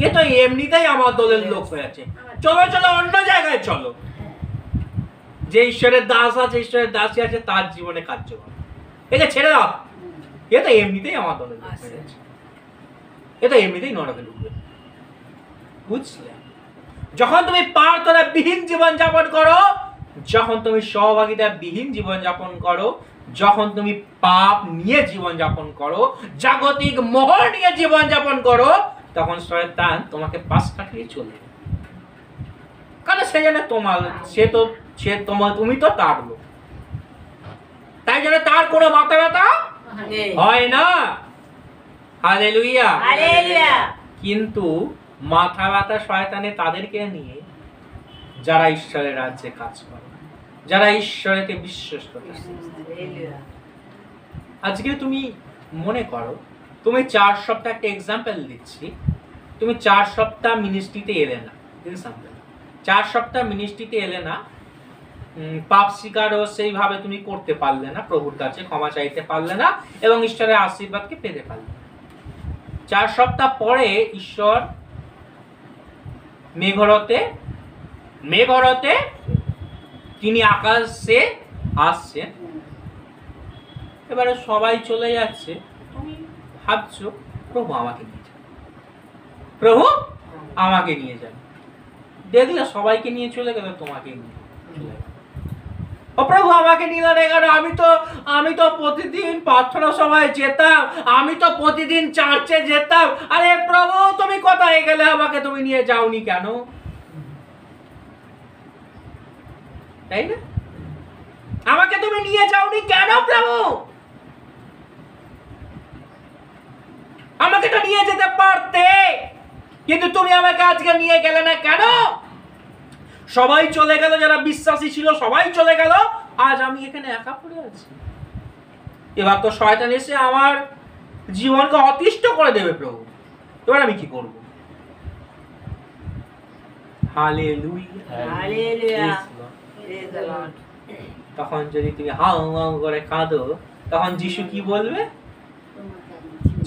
এ তো এমনিতেই আমার দলের লোক হয়েছে, চলো চলো অন্য জায়গায় চলো। যে ঈশ্বরের দাস আছে, ঈশ্বরের দাসী আছে, তার জীবনে কার্যকর, একে ছেড়ে দাও, এ তো এমনিতেই আমার দলের লোক হয়ে গেছে, এ তো এমনিতেই নরকে ঢুকবে। বুঝলে? যখন তুমি প্রার্থনা বিহীন জীবন যাপন করো, যখন তুমি সহভাগিতা বিহীন জীবন যাপন করো, যখন তুমি পাপ নিয়ে জীবন যাপন করো, জাগতিক মোহর নিয়ে জীবন যাপন করো, তখন শয়তান তোমাকে পাশ কাটিয়ে চলে যাবে। কারণ সে জানে তুমি তো তার লোক, তাই জন্য তার কোনো মাথা ব্যথা হয় না। Hallelujah, hallelujah. কিন্তু মাথা ব্যথা শয়তানে তাদেরকে নিয়ে যারা ঈশ্বরের রাজ্যে কাজ করে, যারা ঈশ্বরকে বিশ্বাস করে। হালেলুয়া। আজকে তুমি মনে করো তুমি 4 সপ্তাহ, একটা এক্সাম্পল দিচ্ছি, তুমি 4 সপ্তাহ মিনিস্ট্রিতে এলে না, 4 সপ্তাহ মিনিস্ট্রিতে এলে না, পাপ স্বীকারও সেইভাবে তুমি করতে পারলে না, প্রভুর কাছে ক্ষমা চাইতে পারলে না এবং ঈশ্বরের আশীর্বাদকে পেতে পারলে না। 4 সপ্তাহ পরে ঈশ্বর মেঘরতে তিনি আকাশে আসছেন, এবারে সবাই চলে যাচ্ছে, তুমি ভাবছো প্রভু আমাকে নিয়ে যাও, প্রভু আমাকে নিয়ে যান। দেখলে সবাইকে নিয়ে চলে গেল, তোমাকে নিয়ে চলে গেল। ও প্রভু আমাকে নিল না কেন? আমি তো প্রতিদিন প্রার্থনা সভায় যেতাম, আমি তো প্রতিদিন চার্চে যেতাম। আরে প্রভু তুমি কোথায় গেলে? আমাকে তুমি নিয়ে যাওনি কেন? তাই না? আমাকে তুমি নিয়ে যাওনি কেন প্রভু? আমাকে তো নিয়ে যেতে পারতে, কিন্তু তুমি আমাকে আজকে নিয়ে গেলে না কেন? সবাই চলে গেল, যারা বিশ্বাসী ছিল সবাই চলে গেল, আজ আমি এখানে একা পড়ে আছি। এবার তো শয়তান এসে আমার জীবনকে অতিষ্ঠ করে দেবে প্রভু, এবার আমি কি করব? Hallelujah, hallelujah, praise the Lord. তখন যদি তুমি হাউ হাউ করে কাঁদো, তখন যিশু কি বলবে?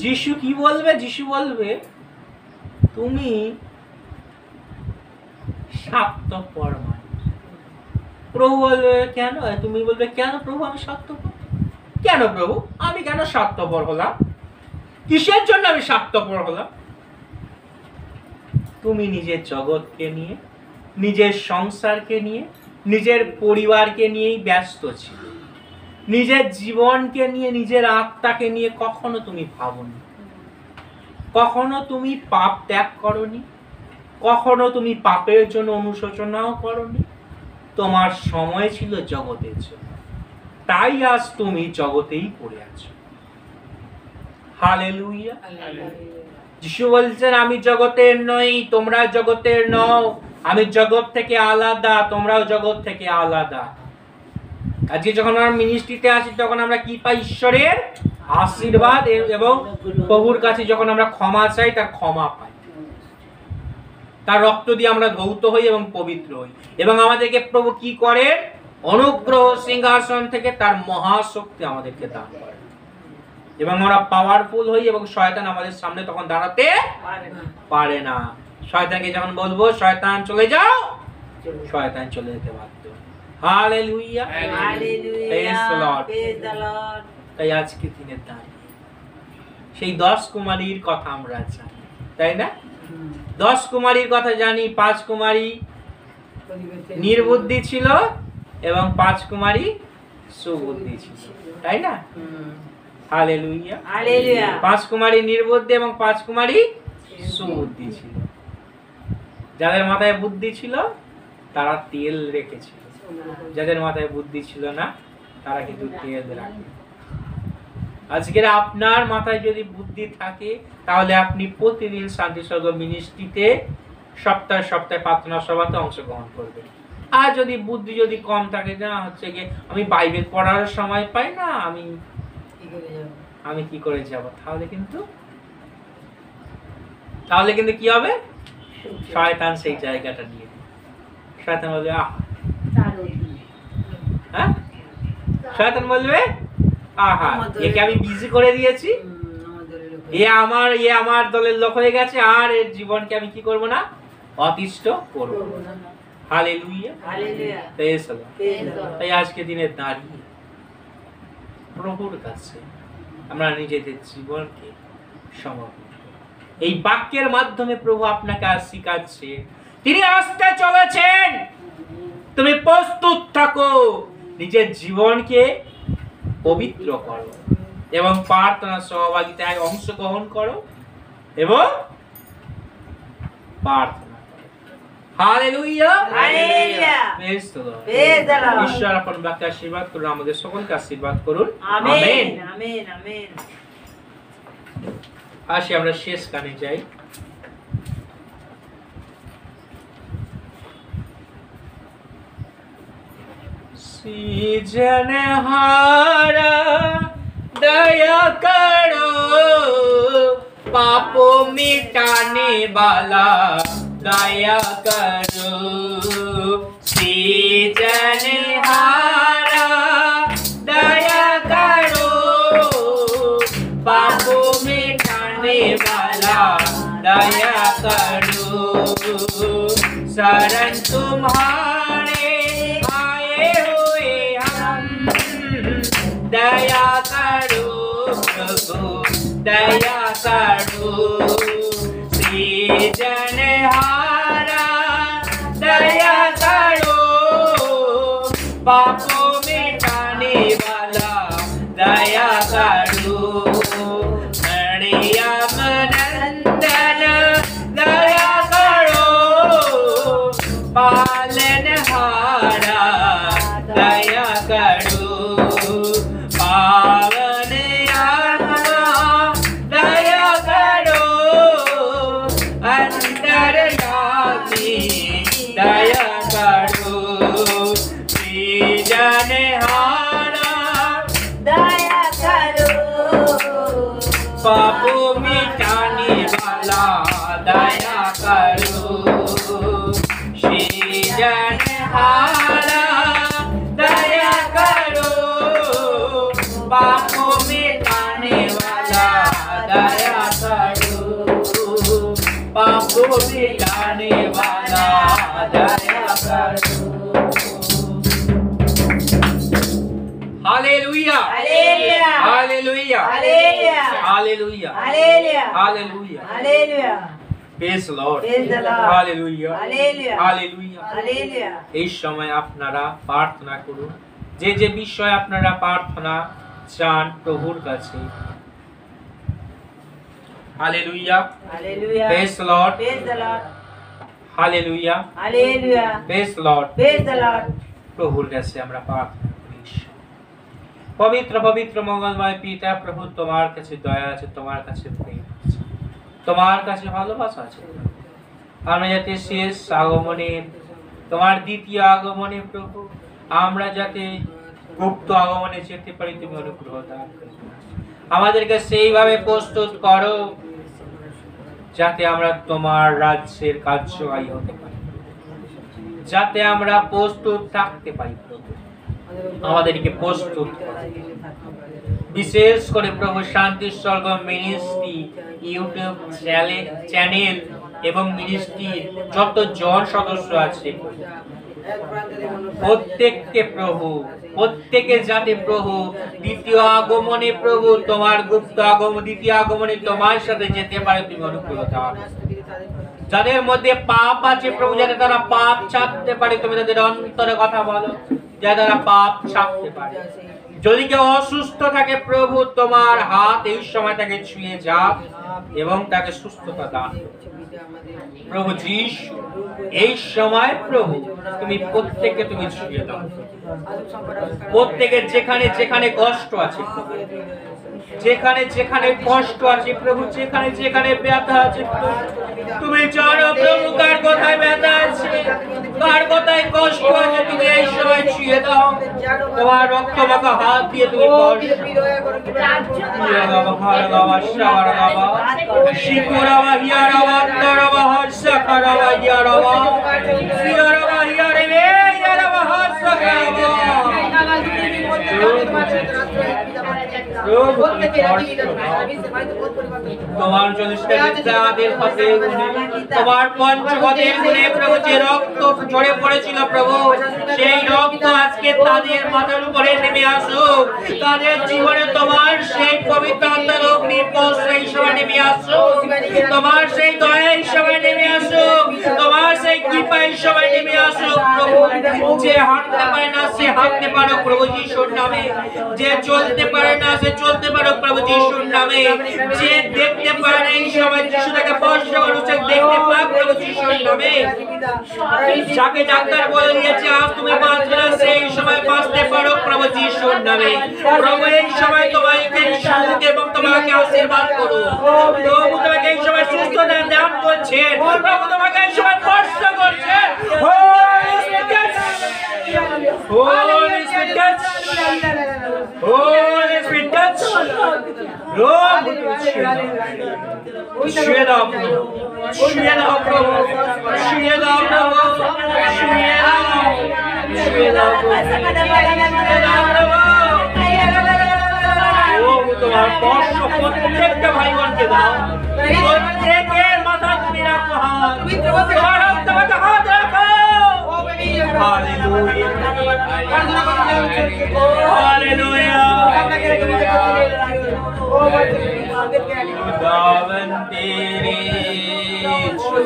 যিশু কি বলবে? যিশু বলবে তুমি স্বার্থপর মানুষ। প্রভু বলবে কেন? তুমি বলবে কেন প্রভু আমি স্বার্থপর? কেন প্রভু আমি কেন স্বার্থপর হলাম? কিসের জন্য আমি স্বার্থপর হলাম? তুমি নিজের জগৎকে নিয়ে, নিজের সংসারকে নিয়ে, নিজের পরিবারকে নিয়েই ব্যস্ত ছিল। নিজের জীবনকে নিয়ে, নিজের আত্মাকে নিয়ে কখনো তুমি ভাবনি। কখনো তুমি পাপ ত্যাগ করনি, কখনো তুমি পাপের জন্য অনুশোচনাও করনি। তোমার সময় ছিল জগতের জন্য, তাই আজ তুমি জগতেই পড়ে আছো। হালেলুয়া। যিশু বলছেন আমি জগতের নই, তোমরা জগতের নও। আমি জগৎ থেকে আলাদা, তোমরাও জগৎ থেকে আলাদা। আজকে যখন আমরা মিনিস্ট্রিতে আসি তখন আমরা কি পাই? ঈশ্বরের আশীর্বাদ, এবং প্রভুর কাছে যখন আমরা ক্ষমা চাই তার ক্ষমা পাই। তার রক্ত দিয়ে আমরা ধৌত হই এবং পবিত্র হই, এবং আমাদেরকে প্রভু কি করে? অনুগ্রহ সিংহাসন থেকে তার মহাশক্তি আমাদেরকে দান করে, এবং আমরা পাওয়ারফুল হই, এবং শয়তান আমাদের সামনে তখন দাঁড়াতে পারে না। শয়তানকে যখন বলবো শয়তান চলে যাও, শয়তান চলে যেতে বাধ্য। Hallelujah, praise the Lord. তাই আজকে দিনের দাঁড়িয়ে সেই 10 কুমারীর কথা আমরা জানি, তাই না? 10 কুমারীর কথা জানি। 5 কুমারী নির্বুদ্ধি ছিল এবং 5 কুমারী সুবুদ্ধি ছিল, তাই না? Hallelujah, hallelujah. 5 কুমারী নির্বুদ্ধি এবং 5 কুমারী সুবুদ্ধি ছিল। যাদের মাথায় বুদ্ধি ছিল তারা তেল রেখেছিল, যাদের মাথায় বুদ্ধি ছিল না তারা কিন্তু তেল রাখে। আজকের আপনার মাথায় যদি বুদ্ধি থাকে তাহলে আপনি প্রতিদিন শান্তি স্বর্গ মিনিস্ট্রিতে সপ্তাহে সপ্তাহে প্রার্থনা সভাতে অংশগ্রহণ করবেন। আর যদি বুদ্ধি যদি কম থাকে, না হচ্ছে গিয়ে আমি বাইবেল পড়ার সময় পাই না, আমি কি করে যাব, তাহলে কিন্তু কি হবে? শয়তান সেই জায়গাটা নিয়ে নেবে। শয়তান বলবে শয়তান বলবে আহা, একে আমি বিজি করে দিয়েছি, এ আমার দলের লোক হয়ে গেছে, আর এর জীবনকে আমি কি করব না? অতিষ্ঠ করব না। Hallelujah, praise the Lord. তাই আজকে দিনে দাঁড়িয়ে প্রভুর কাছে আমরা নিজেদের জীবনকে সমর্পণ করি। এই বাক্যের মাধ্যমে প্রভু আপনাকে আজ শিখাচ্ছে, তিনি আসতে চলেছেন, তুমি প্রস্তুত থাকো, নিজের জীবনকে পবিত্র করো এবং প্রার্থনা সহভাগিতায় অংশগ্রহণ করো এবং প্রার্থনা করো। Hallelujah, hallelujah, praise the Lord. Praise the Lord. ঈশ্বর আপন বাক্যে আশীর্বাদ করুন, আমাদের সকলকে আশীর্বাদ করুন। Amen, amen, amen. আসি আমরা শেষ গানে যাই। सृजनहारा दया करो, पापों मिटाने वाला दया करो। सृजनहारा दया करो, पापों मिटाने वाला दया करो। शरण तुम्हारे दया करो प्रभु, दया करो। सृजनहारा दया करो, पापों मिटाने वाला दया करो, मरियम नंदन दया करो, पालनहारा दया करो, पावन आत्मा दया करो, अंतर्यामी दया करो, सृजनहारा दया करो, पापों मिटाने वाला दया करो, सृजनहारा दया करो, पापों मिटाने वाला दया करो, पापों मिटाने वाला दया करो। Hallelujah hallelujah, hallelujah hallelujah, hallelujah hallelujah, hallelujah hallelujah. Praise Lord Praise the Lord. Hallelujah Hallelujah. Hallelujah Hallelujah. এই সময় আপনারা প্রার্থনা করুন, যে যে বিষয়ে আপনারা প্রার্থনা চান প্রভুর কাছে। Hallelujah Hallelujah. Praise Lord Praise the Lord. Hallelujah Hallelujah. Praise Lord Praise the Lord. প্রভুর কাছে আমরা প্রার্থনা করি। পবিত্র পবিত্র মঙ্গলময় পিতা প্রভু, তোমার কাছে দয়া আছে, তোমার কাছে প্রেম আছে, তোমার কাছে ভালোবাসা আছে। আমরা যাতে শেষ আগমনে, তোমার দ্বিতীয় আগমনে প্রভু, আমরা যাতে গুপ্ত আগমনে যেতে পারি, তুমি অনুগ্রহ দান করো। আমাদেরকে সেইভাবে প্রস্তুত করো যাতে আমরা তোমার রাজ্যের কার্যকারী হতে পারি, যাতে আমরা প্রস্তুত থাকতে পারি প্রভু। আমাদেরকে প্রস্তুত করো। বিশেষ করে প্রভু শান্তি স্বর্গ মিনিস্ট্রি ইউটিউব চ্যানেল এবং মিনিস্ট্রির যত জন সদস্য আছে প্রত্যেককে প্রভু, প্রত্যেকে যাতে প্রভু দ্বিতীয় আগমনে প্রভু, তোমার গুপ্ত আগমন, দ্বিতীয় আগমনে তোমার সাথে যেতে পারে, তুমি অনুগ্রহ দাও। যাদের মধ্যে পাপ আছে প্রভু, যাতে তারা পাপ ছাড়তে পারে, তুমি তাদের অন্তরে কথা বলো, যাতে তারা পাপ ছাড়তে পারে। যদি কেউ অসুস্থ থাকে প্রভু, তোমার হাত এই সময় তাকে ছুঁয়ে যাক এবং তাকে সুস্থতা দান করো। প্রভু যিশু, এই সময় প্রভু তুমি প্রত্যেককে তুমি ছুঁয়ে দাও। প্রত্যেকের যেখানে যেখানে কষ্ট আছে, যেখানে যেখানে কষ্ট আছে প্রভু, যেখানে যেখানে ব্যথা আছে প্রভু, তুমি জানো প্রভু কার কোথায় ব্যথা আছে, কার কোথায় কষ্ট আছে, তুমি এই সময় ছুঁয়ে দাও। তোমার রক্তমাখা হাত দিয়ে তুমি তোমার তোমার পঞ্চগতের গুণে প্রভু যে রক্ত ঝরে পড়েছিল প্রভু, সেই রক্ত আজকে তাদের মাথার উপরে নেমে আসুক। তাদের জীবনে তোমার সেই পবিত্র আত্মার অগ্নিপথ সেই সময় নেমে আসুক, তোমার সেই দয়া এই সময় নেমে আসুক, তোমার সেই কৃপা এই সময় নেমে আসুক প্রভু। যে হাঁটতে পারে না সে হাঁটতে পারো প্রভু যিশুর নামে, যে চলতে পারে না সে চলতে পারো প্রভু যিশুর নামে, যে দেখতে পারে না এই সময় যিশু তাকে স্পর্শ করছে, দেখতে পাক প্রভু যিশুর নামে। যাকে ডাক্তার বলে দিয়েছে আজ তুমি বাঁচবে না, সেই সময় বাঁচতে পারো প্রভু যিশুর নামে। প্রভু এই সময় তোমাকে সুখ এবং তোমাকে আশীর্বাদ করো। প্রভু তোমাকে এই সময় সুস্থতা দান করছে, প্রভু তোমাকে এই সময় স্পর্শ করছে। Holy Spirit, Holy Spirit, Holy Spirit, প্রভু ছুঁয়ে দাও প্রভু, ছুঁয়ে দাও প্রভু, ছুঁয়ে দাও প্রভু, ছুঁয়ে দাও, ছুঁয়ে দাও প্রভু, ছুঁয়ে দাও প্রভু। প্রভু তোমার স্পর্শ প্রত্যেকটা ভাই বোনকে দাও, প্রত্যেকের মাথায় তুমি রাখো হাত, তোমার হাত তোমাকে হাত রাখো। হালেলুয়া, হালেলুয়া, खुदावन तेरे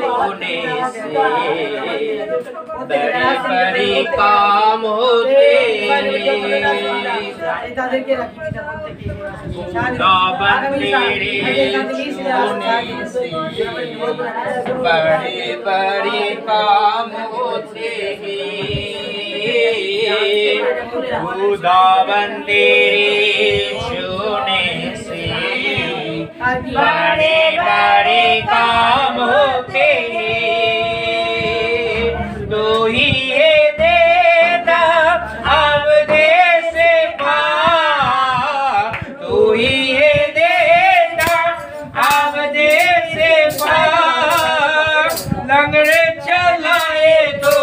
होने से बड़े बड़े काम होते बड़े बड़े काम होते खुदावन तेरे छूने से बड़े बड़े काम होते तो ही ये देता अब दे से पार तो ही ये देता अब दे से पार लंगड़े चलाए तो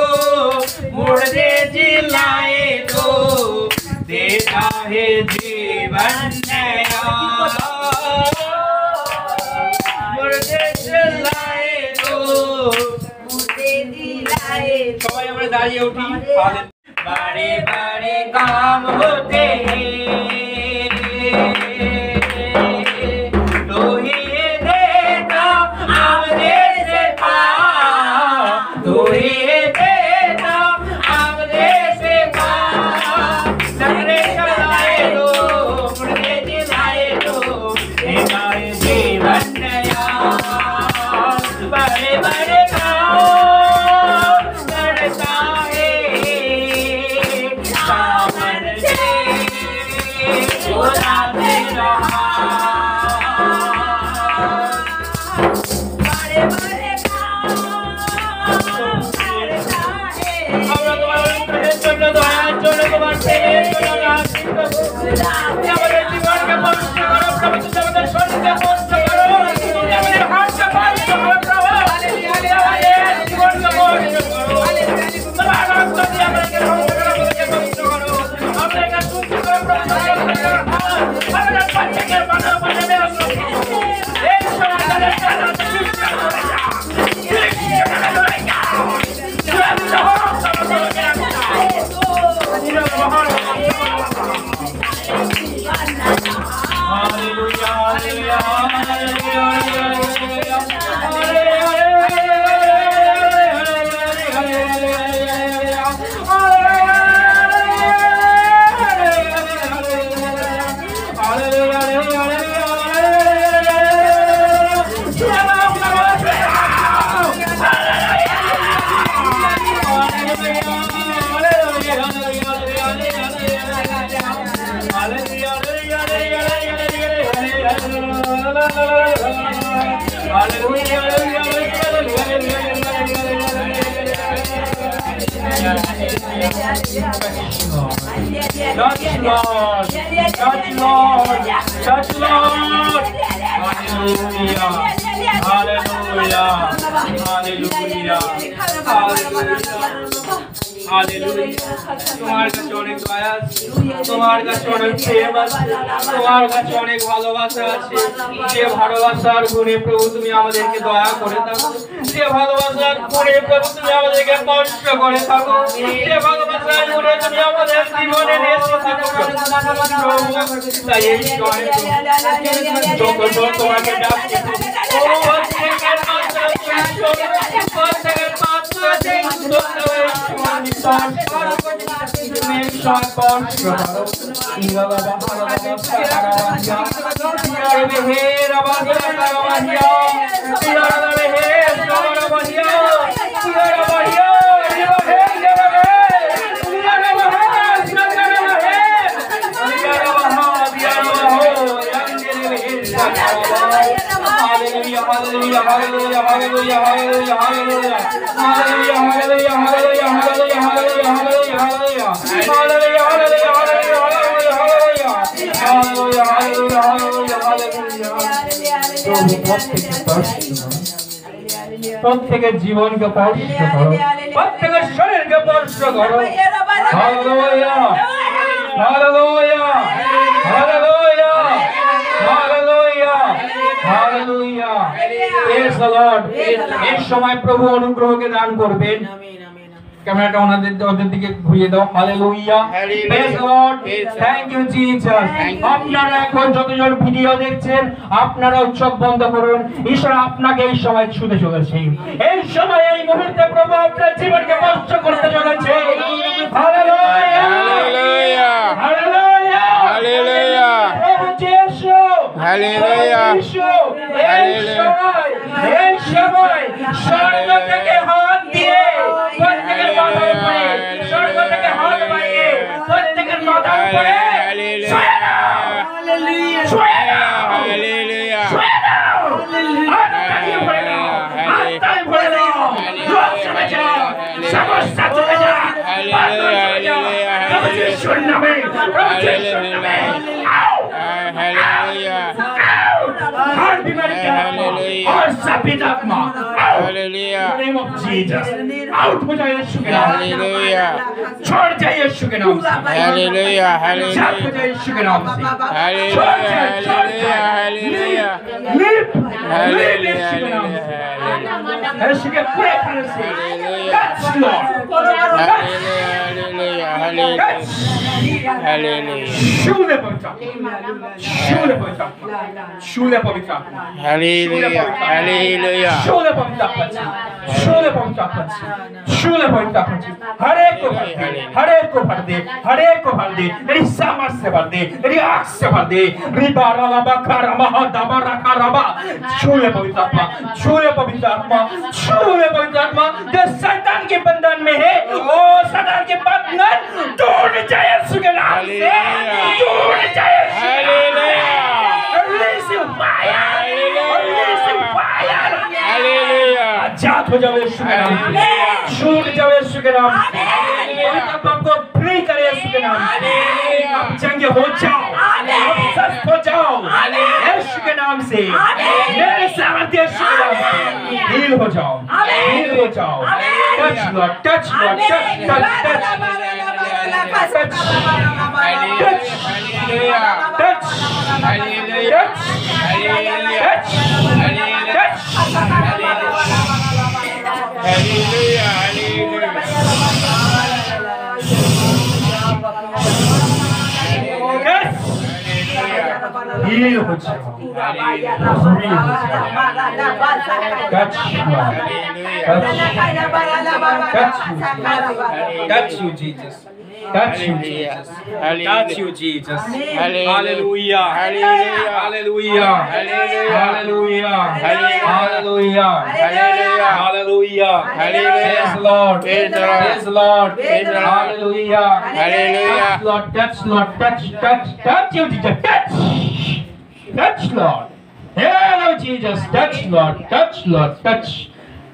मुर्दे जिलाए तो देता है जीवन नया मुर्दे चलाए तो मुर्दे जिलाए सबाई আমরা দাঁড়িয়ে উঠি बड़े बड़े काम होते तो ही देता अब दे से पार तो ही देता अब दे से पार लंगड़े चलाए दो मुर्दे जिलाए दो देता है जीवन नया बड़े बड़े काम करता है सावन से खुदा तेरा बड़े बड़े काम करता है আমরা তোমার জন্য দয়া জন্য তোমার প্রেমের জন্য রাখি আমাদের জীবনকে পবিত্র করো পবিত্র আমাদের শরীরকে পবিত্র করো আমাদের হাতকে পবিত্র করো প্রভু হালেলুয়া আমাদের জীবনকে পবিত্র করো তোমার রক্ত দিয়ে আমাদেরকে পবিত্র করো আমাদেরকে সুস্থ করো প্রভু আমাদের প্রত্যেকের মানব বানাবে এই সমাজের জন্য সুস্থ করো Touch Lord, touch Lord, touch Lord. Hallelujah, hallelujah, hallelujah, hallelujah. তোমার কাছে অনেক দয়া আছে, তোমার কাছে অনেক প্রেম আছে, তোমার কাছে অনেক ভালোবাসা আছে। যে ভালোবাসার গুণে প্রভু তুমি আমাদেরকে দয়া করে থাকো, যে ভালোবাসার গুণে প্রভু তুমি আমাদেরকে স্পর্শ করে থাকো, যে ভালোবাসার গুণে তুমি আমাদের জীবনে এসে থাকো প্রভু। তাই এই সময় যত তোমাকে ডাকছি Hallelujah, hallelujah, hallelujah, hallelujah, hallelujah, hallelujah, hallelujah, hallelujah, hallelujah, hallelujah, hallelujah, hallelujah, hallelujah, hallelujah, hallelujah, hallelujah. প্রত্যেকের জীবনকে স্পর্শ করো, প্রত্যেকের শরীরকে স্পর্শ করো। Hallelujah, hallelujah, hallelujah, hallelujah, hallelujah. Praise the Lord. এই সময় প্রভু অনুগ্রহকে দান করবেন। ক্যামেরাটা ওদের দিকে ঘুরিয়ে দাও। Hallelujah, praise the Lord, thank you Jesus. আপনারা এখন যতজন ভিডিও দেখছেন আপনারাও চোখ বন্ধ করুন। ঈশ্বর আপনাকে এই সময় ছুঁতে চলেছে, এই সময় এই মুহূর্তে প্রভু আপনার জীবনকে স্পর্শ করতে চলেছে। হালেলুয়া, হালেলুয়া, হালেলুয়া, হালেলুয়া, প্রভু যিশু, হালেলুয়া, এই সময় স্বর্গ থেকে হাত দিয়ে প্রত্যেকের মাথার উপরে, স্বর্গ থেকে হাত বাড়িয়ে প্রত্যেকের মাথার উপরে ছুঁয়ে দাও, ছুঁয়ে দাও, ছুঁয়ে দাও, আত্মায় ভরে দাও, আত্মায় ভরে দাও, রোগ চলে যাও, সমস্যা চলে যাও, পাগল চলে যাও, প্রভু যিশুর নামে, প্রভু যিশুর নামে, আও, हर बीमारी का और सभी आत्मा hallelujah, in the name of Jesus out हो जाए यीशु के नाम से, हालेलुया, छोड़ जाए यीशु के नाम से, हालेलुया, जात हो जाए यीशु के नाम से, हालेलुया, छोड़ जाए, छोड़ जाए, हालेलुया, लीप हालेलुया, यीशु के नाम से, हालेलुया, यीशु के पूरे खाने से touch Lord, हालेलुया, हालेलुया, छूले पवित्र, छूले पवित्र, छूले पवित्र, हालेलुया, हालेलुया, छूले पवित्र, छूले पवित्र, छूले पवित्र, हर एक को भर दे, हर एक को भर दे, हर एक को भर दे, तेरी सामर्थ से भर दे, तेरी आँख से भर दे, रिबा रबा कारमा दबा रखा रबा, छूले पवित्र आत्मा, छूले पवित्र आत्मा, छूले पवित्र आत्मा, जो शैतान के बंधन में है, वो शैतान के बंधन टूट जाए यीशु के नाम से, टूट जाए यीशु के नाम से, release your fire, release your fire, hallelujah, आजाद हो जाओ यीशु के नाम से, छूट जाओ यीशु के नाम से, पवित्र आत्मा को फ्री करे यीशु के नाम से, आप चंगे हो जाओ, आप स्वस्थ हो जाओ यीशु के नाम से, मेरे सामर्थ्य यीशु के नाम से, हील हो जाओ, हील हो जाओ, touch Lord, touch Lord, touch touch touch touch touch hallelujah, hallelujah, hallelujah, heal हो जाओ, touch touch you Jesus, touch you Jesus, touch you Jesus, hallelujah, hallelujah, hallelujah, hallelujah, hallelujah, hallelujah, praise the Lord, praise the Lord, hallelujah, Hallelujah. Lord, touch Lord, touch you Jesus, touch Lord, hello Jesus, touch Lord, touch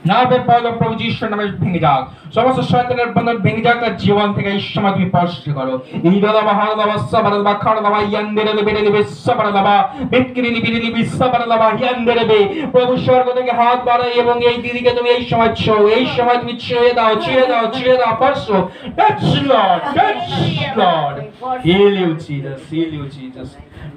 নাবে পাওয়া প্রভু যিশুর নামে ভেঙে যাক, সমস্ত শয়তানের বন্ধন ভেঙে যাক, তার জীবন থেকে এই সময় তুমি স্পর্শ করো। ইদালা মহাদাবা সাবারাবা খাড়াবা ইয়ান্দেরে বেরেলে বিসাবারাবা বিক্রিলি বিরিলি বিসাবারাবা ইয়ান্দেরে, প্রভু স্বর্গ থেকে হাত বাড়াই এবং এই দিদিকে তুমি এই সময় ছোঁও, এই সময় তুমি ছুঁয়ে দাও, ছুঁয়ে দাও, ছুঁয়ে দাও, স্পর্শ, touch Lord, touch Lord, heal you Jesus, heal you Jesus,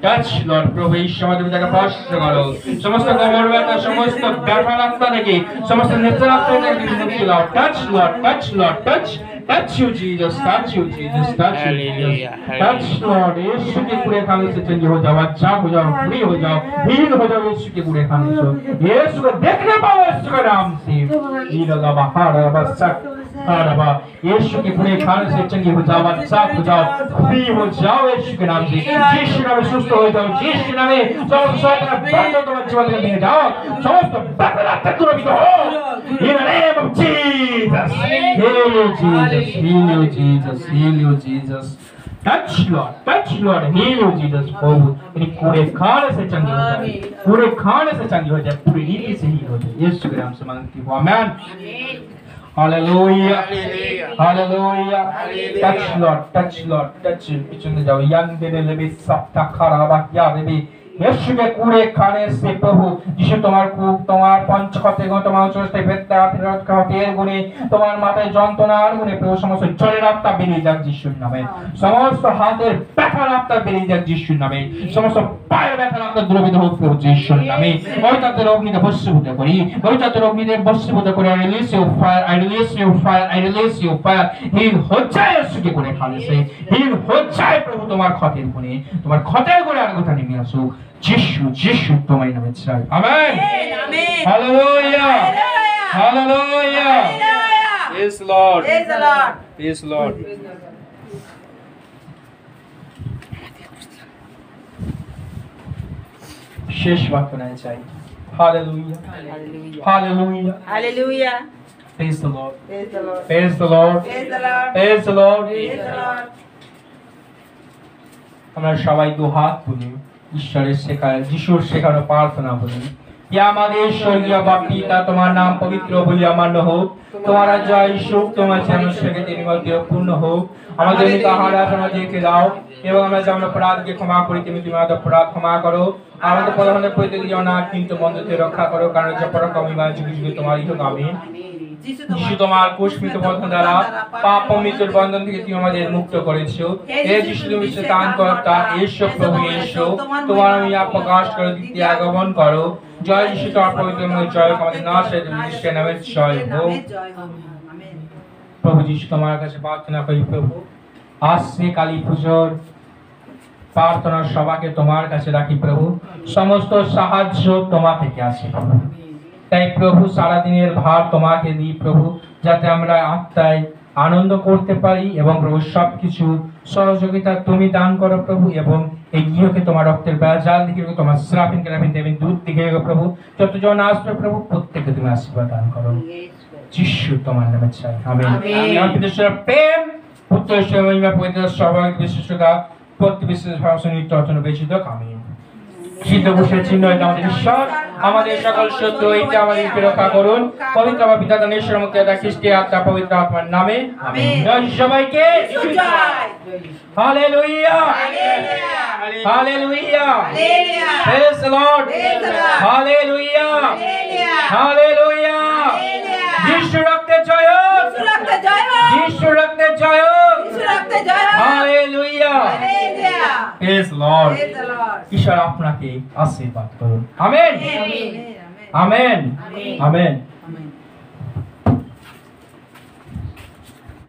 touch Lord, প্রভু এই সময় তুমি তাকে স্পর্শ করো, সমস্ত কোমর ব্যথা, সমস্ত ব্যথা রাস্তা থেকে, সমস্ত নেত্রাত্মা থেকে মুক্তি দাও, touch Lord, touch Lord, touch you Jesus, touch you Jesus, touch you Jesus, touch Lord, यीशु के पूरे खाने से चंगे हो जाओ, अच्छा हो जाओ, फ्री हो जाओ, हील हो जाओ यीशु के पूरे खाने से, यीशु को देखने पाओ यीशु के नाम से, ईला बहारा बसक हारा, यीशु के पूरे खाने से चंगे हो जाओ, अच्छा हो जाओ, फ्री हो जाओ यीशु के नाम से, यीशु के नाम में सुस्त हो जाओ, यीशु के नाम में समस्त शैतान बंद हो जीवन में ले जाओ, समस्त बदला तक भी हो, in the name of Jesus, heal you Jesus, heal you Jesus, heal you Jesus, touch Lord, heal you Jesus, प्रभु इन पूरे खाने से चंगे हो जाए, पूरे खाने से चंगे हो जाए, पूरी रीति से हील हो जाए, यीशु के नाम से मांगती हूँ, amen, hallelujah, hallelujah, touch Lord, touch, पीछे जाओ, यंग दे ले भी सब तक खराबा क्या दे भी यीशुके कूड़े खाने से प्रभु যিশু তোমার কূপ তোমার পঞ্চক্ষতে তোমার চোখে বেদনা তের গুণে তোমার মাথায় যন্ত্রণার গুণে প্রভু সমস্ত জ্বরের আত্মা বেরিয়ে যাক যিশুর নামে সমস্ত হাতের ব্যথার আত্মা বেরিয়ে যাক যিশুর নামে সমস্ত পায়ের ব্যথার আত্মা দ্রবিত হোক প্রভু যিশুর নামে পবিত্র অগ্নিতে ভস্মীভূত করি পবিত্র অগ্নিতে ভস্মীভূত করে I release your fire I release your fire I release your fire heal হয়ে যায় যিশুকে করে খালেছে হিল হয়ে যায় প্রভু তোমার ক্ষতের গুণে তোমার ক্ষতের গুণে আর কথা নেমে আসুক যিশু যিশু তোমার নামে চাই amen hallelujah hallelujah Praise the Lord. Praise the Lord. Praise the Lord. শেষ বাক্যনায় চাই hallelujah hallelujah Hallelujah. praise the Lord Praise the Lord. praise the Lord Praise the Lord. praise the Lord Praise the Lord. আমরা সবাই দু হাত তুলি ঈশ্বরের শেখায় যিশুর শেখানো প্রার্থনা বলি হে আমাদের স্বর্গীয় পিতা তোমার নাম পবিত্র বলি মান্য হোক তোমার জয় সুখ তোমার যেন সেকে মধ্যে পূর্ণ হোক আমাদের আহার আমাদেরকে দাও এবং আমরা যেমন অপরাধকে ক্ষমা করি তুমি আমাদের অপরাধ ক্ষমা করো আমাদের প্রধানের প্রতি দিও না কিন্তু মন্দকে রক্ষা করো কারণ যে পরকামিমা যুগে যুগে তোমারই হোক আমিন যিশু তোমার কুশমিত বন্ধন দ্বারা পাপ ও মৃত্যুর বন্ধন থেকে তুমি আমাদের মুক্ত করেছো হে যিশু তুমি দান কর্তা এসো প্রভু এসো তোমার আমি প্রকাশ করে দ্বিতীয় আগমন করো জয় যিশু তোমার পবিত্র নামে জয় হোক আমাদের নাথ যিশুর নামে জয় হোক আমেন। প্রভু যিশু তোমার কাছে প্রার্থনা করি প্রভু আসছে কালী পুজোর প্রার্থনার সভাকে তোমার কাছে রাখি প্রভু সমস্ত সাহায্য তোমার থেকে আসে তাই প্রভু সারা দিনের ভার তোমাকে দিই প্রভু যাতে আমরা আত্মায় আনন্দ করতে পারি এবং প্রভু সবকিছু সহযোগিতা তুমি দান করো প্রভু এবং এই গৃহকে তোমার রক্তের জাল দিকে তোমার শ্রাপিন কেরাপিন দেবেন দুধ দিকে প্রভু যতজন আসবে প্রভু প্রত্যেককে তুমি আশীর্বাদ দান করো যিশু তোমার নামে চাই আমেন আমার প্রেম পুত্র ঈশ্বর মহিমা পবিত্র স্বাভাবিক বিশেষতা প্রতি বিশেষ ভাষণ নিত্য অর্চনা বেশি হোক আমেন সিদ্ধ বসে চিহ্ন আমাদের ঈশ্বর আমাদের সকল সত্য এইটা আমাদেরকে রক্ষা করুন পবিত্র বা পিতা ঈশ্বর মুক্তি খ্রিস্টি আত্মা পবিত্র আত্মার নামে আমেন সবাইকে hallelujah hallelujah praise the Lord hallelujah hallelujah যিশু রক্তে জয় হোক যিশু রক্তে জয় হোক হালেলুয়া প্রেজ দ্য লর্ড ঈশ্বর আপনাকে আশীর্বাদ করুন আমেন আমেন আমেন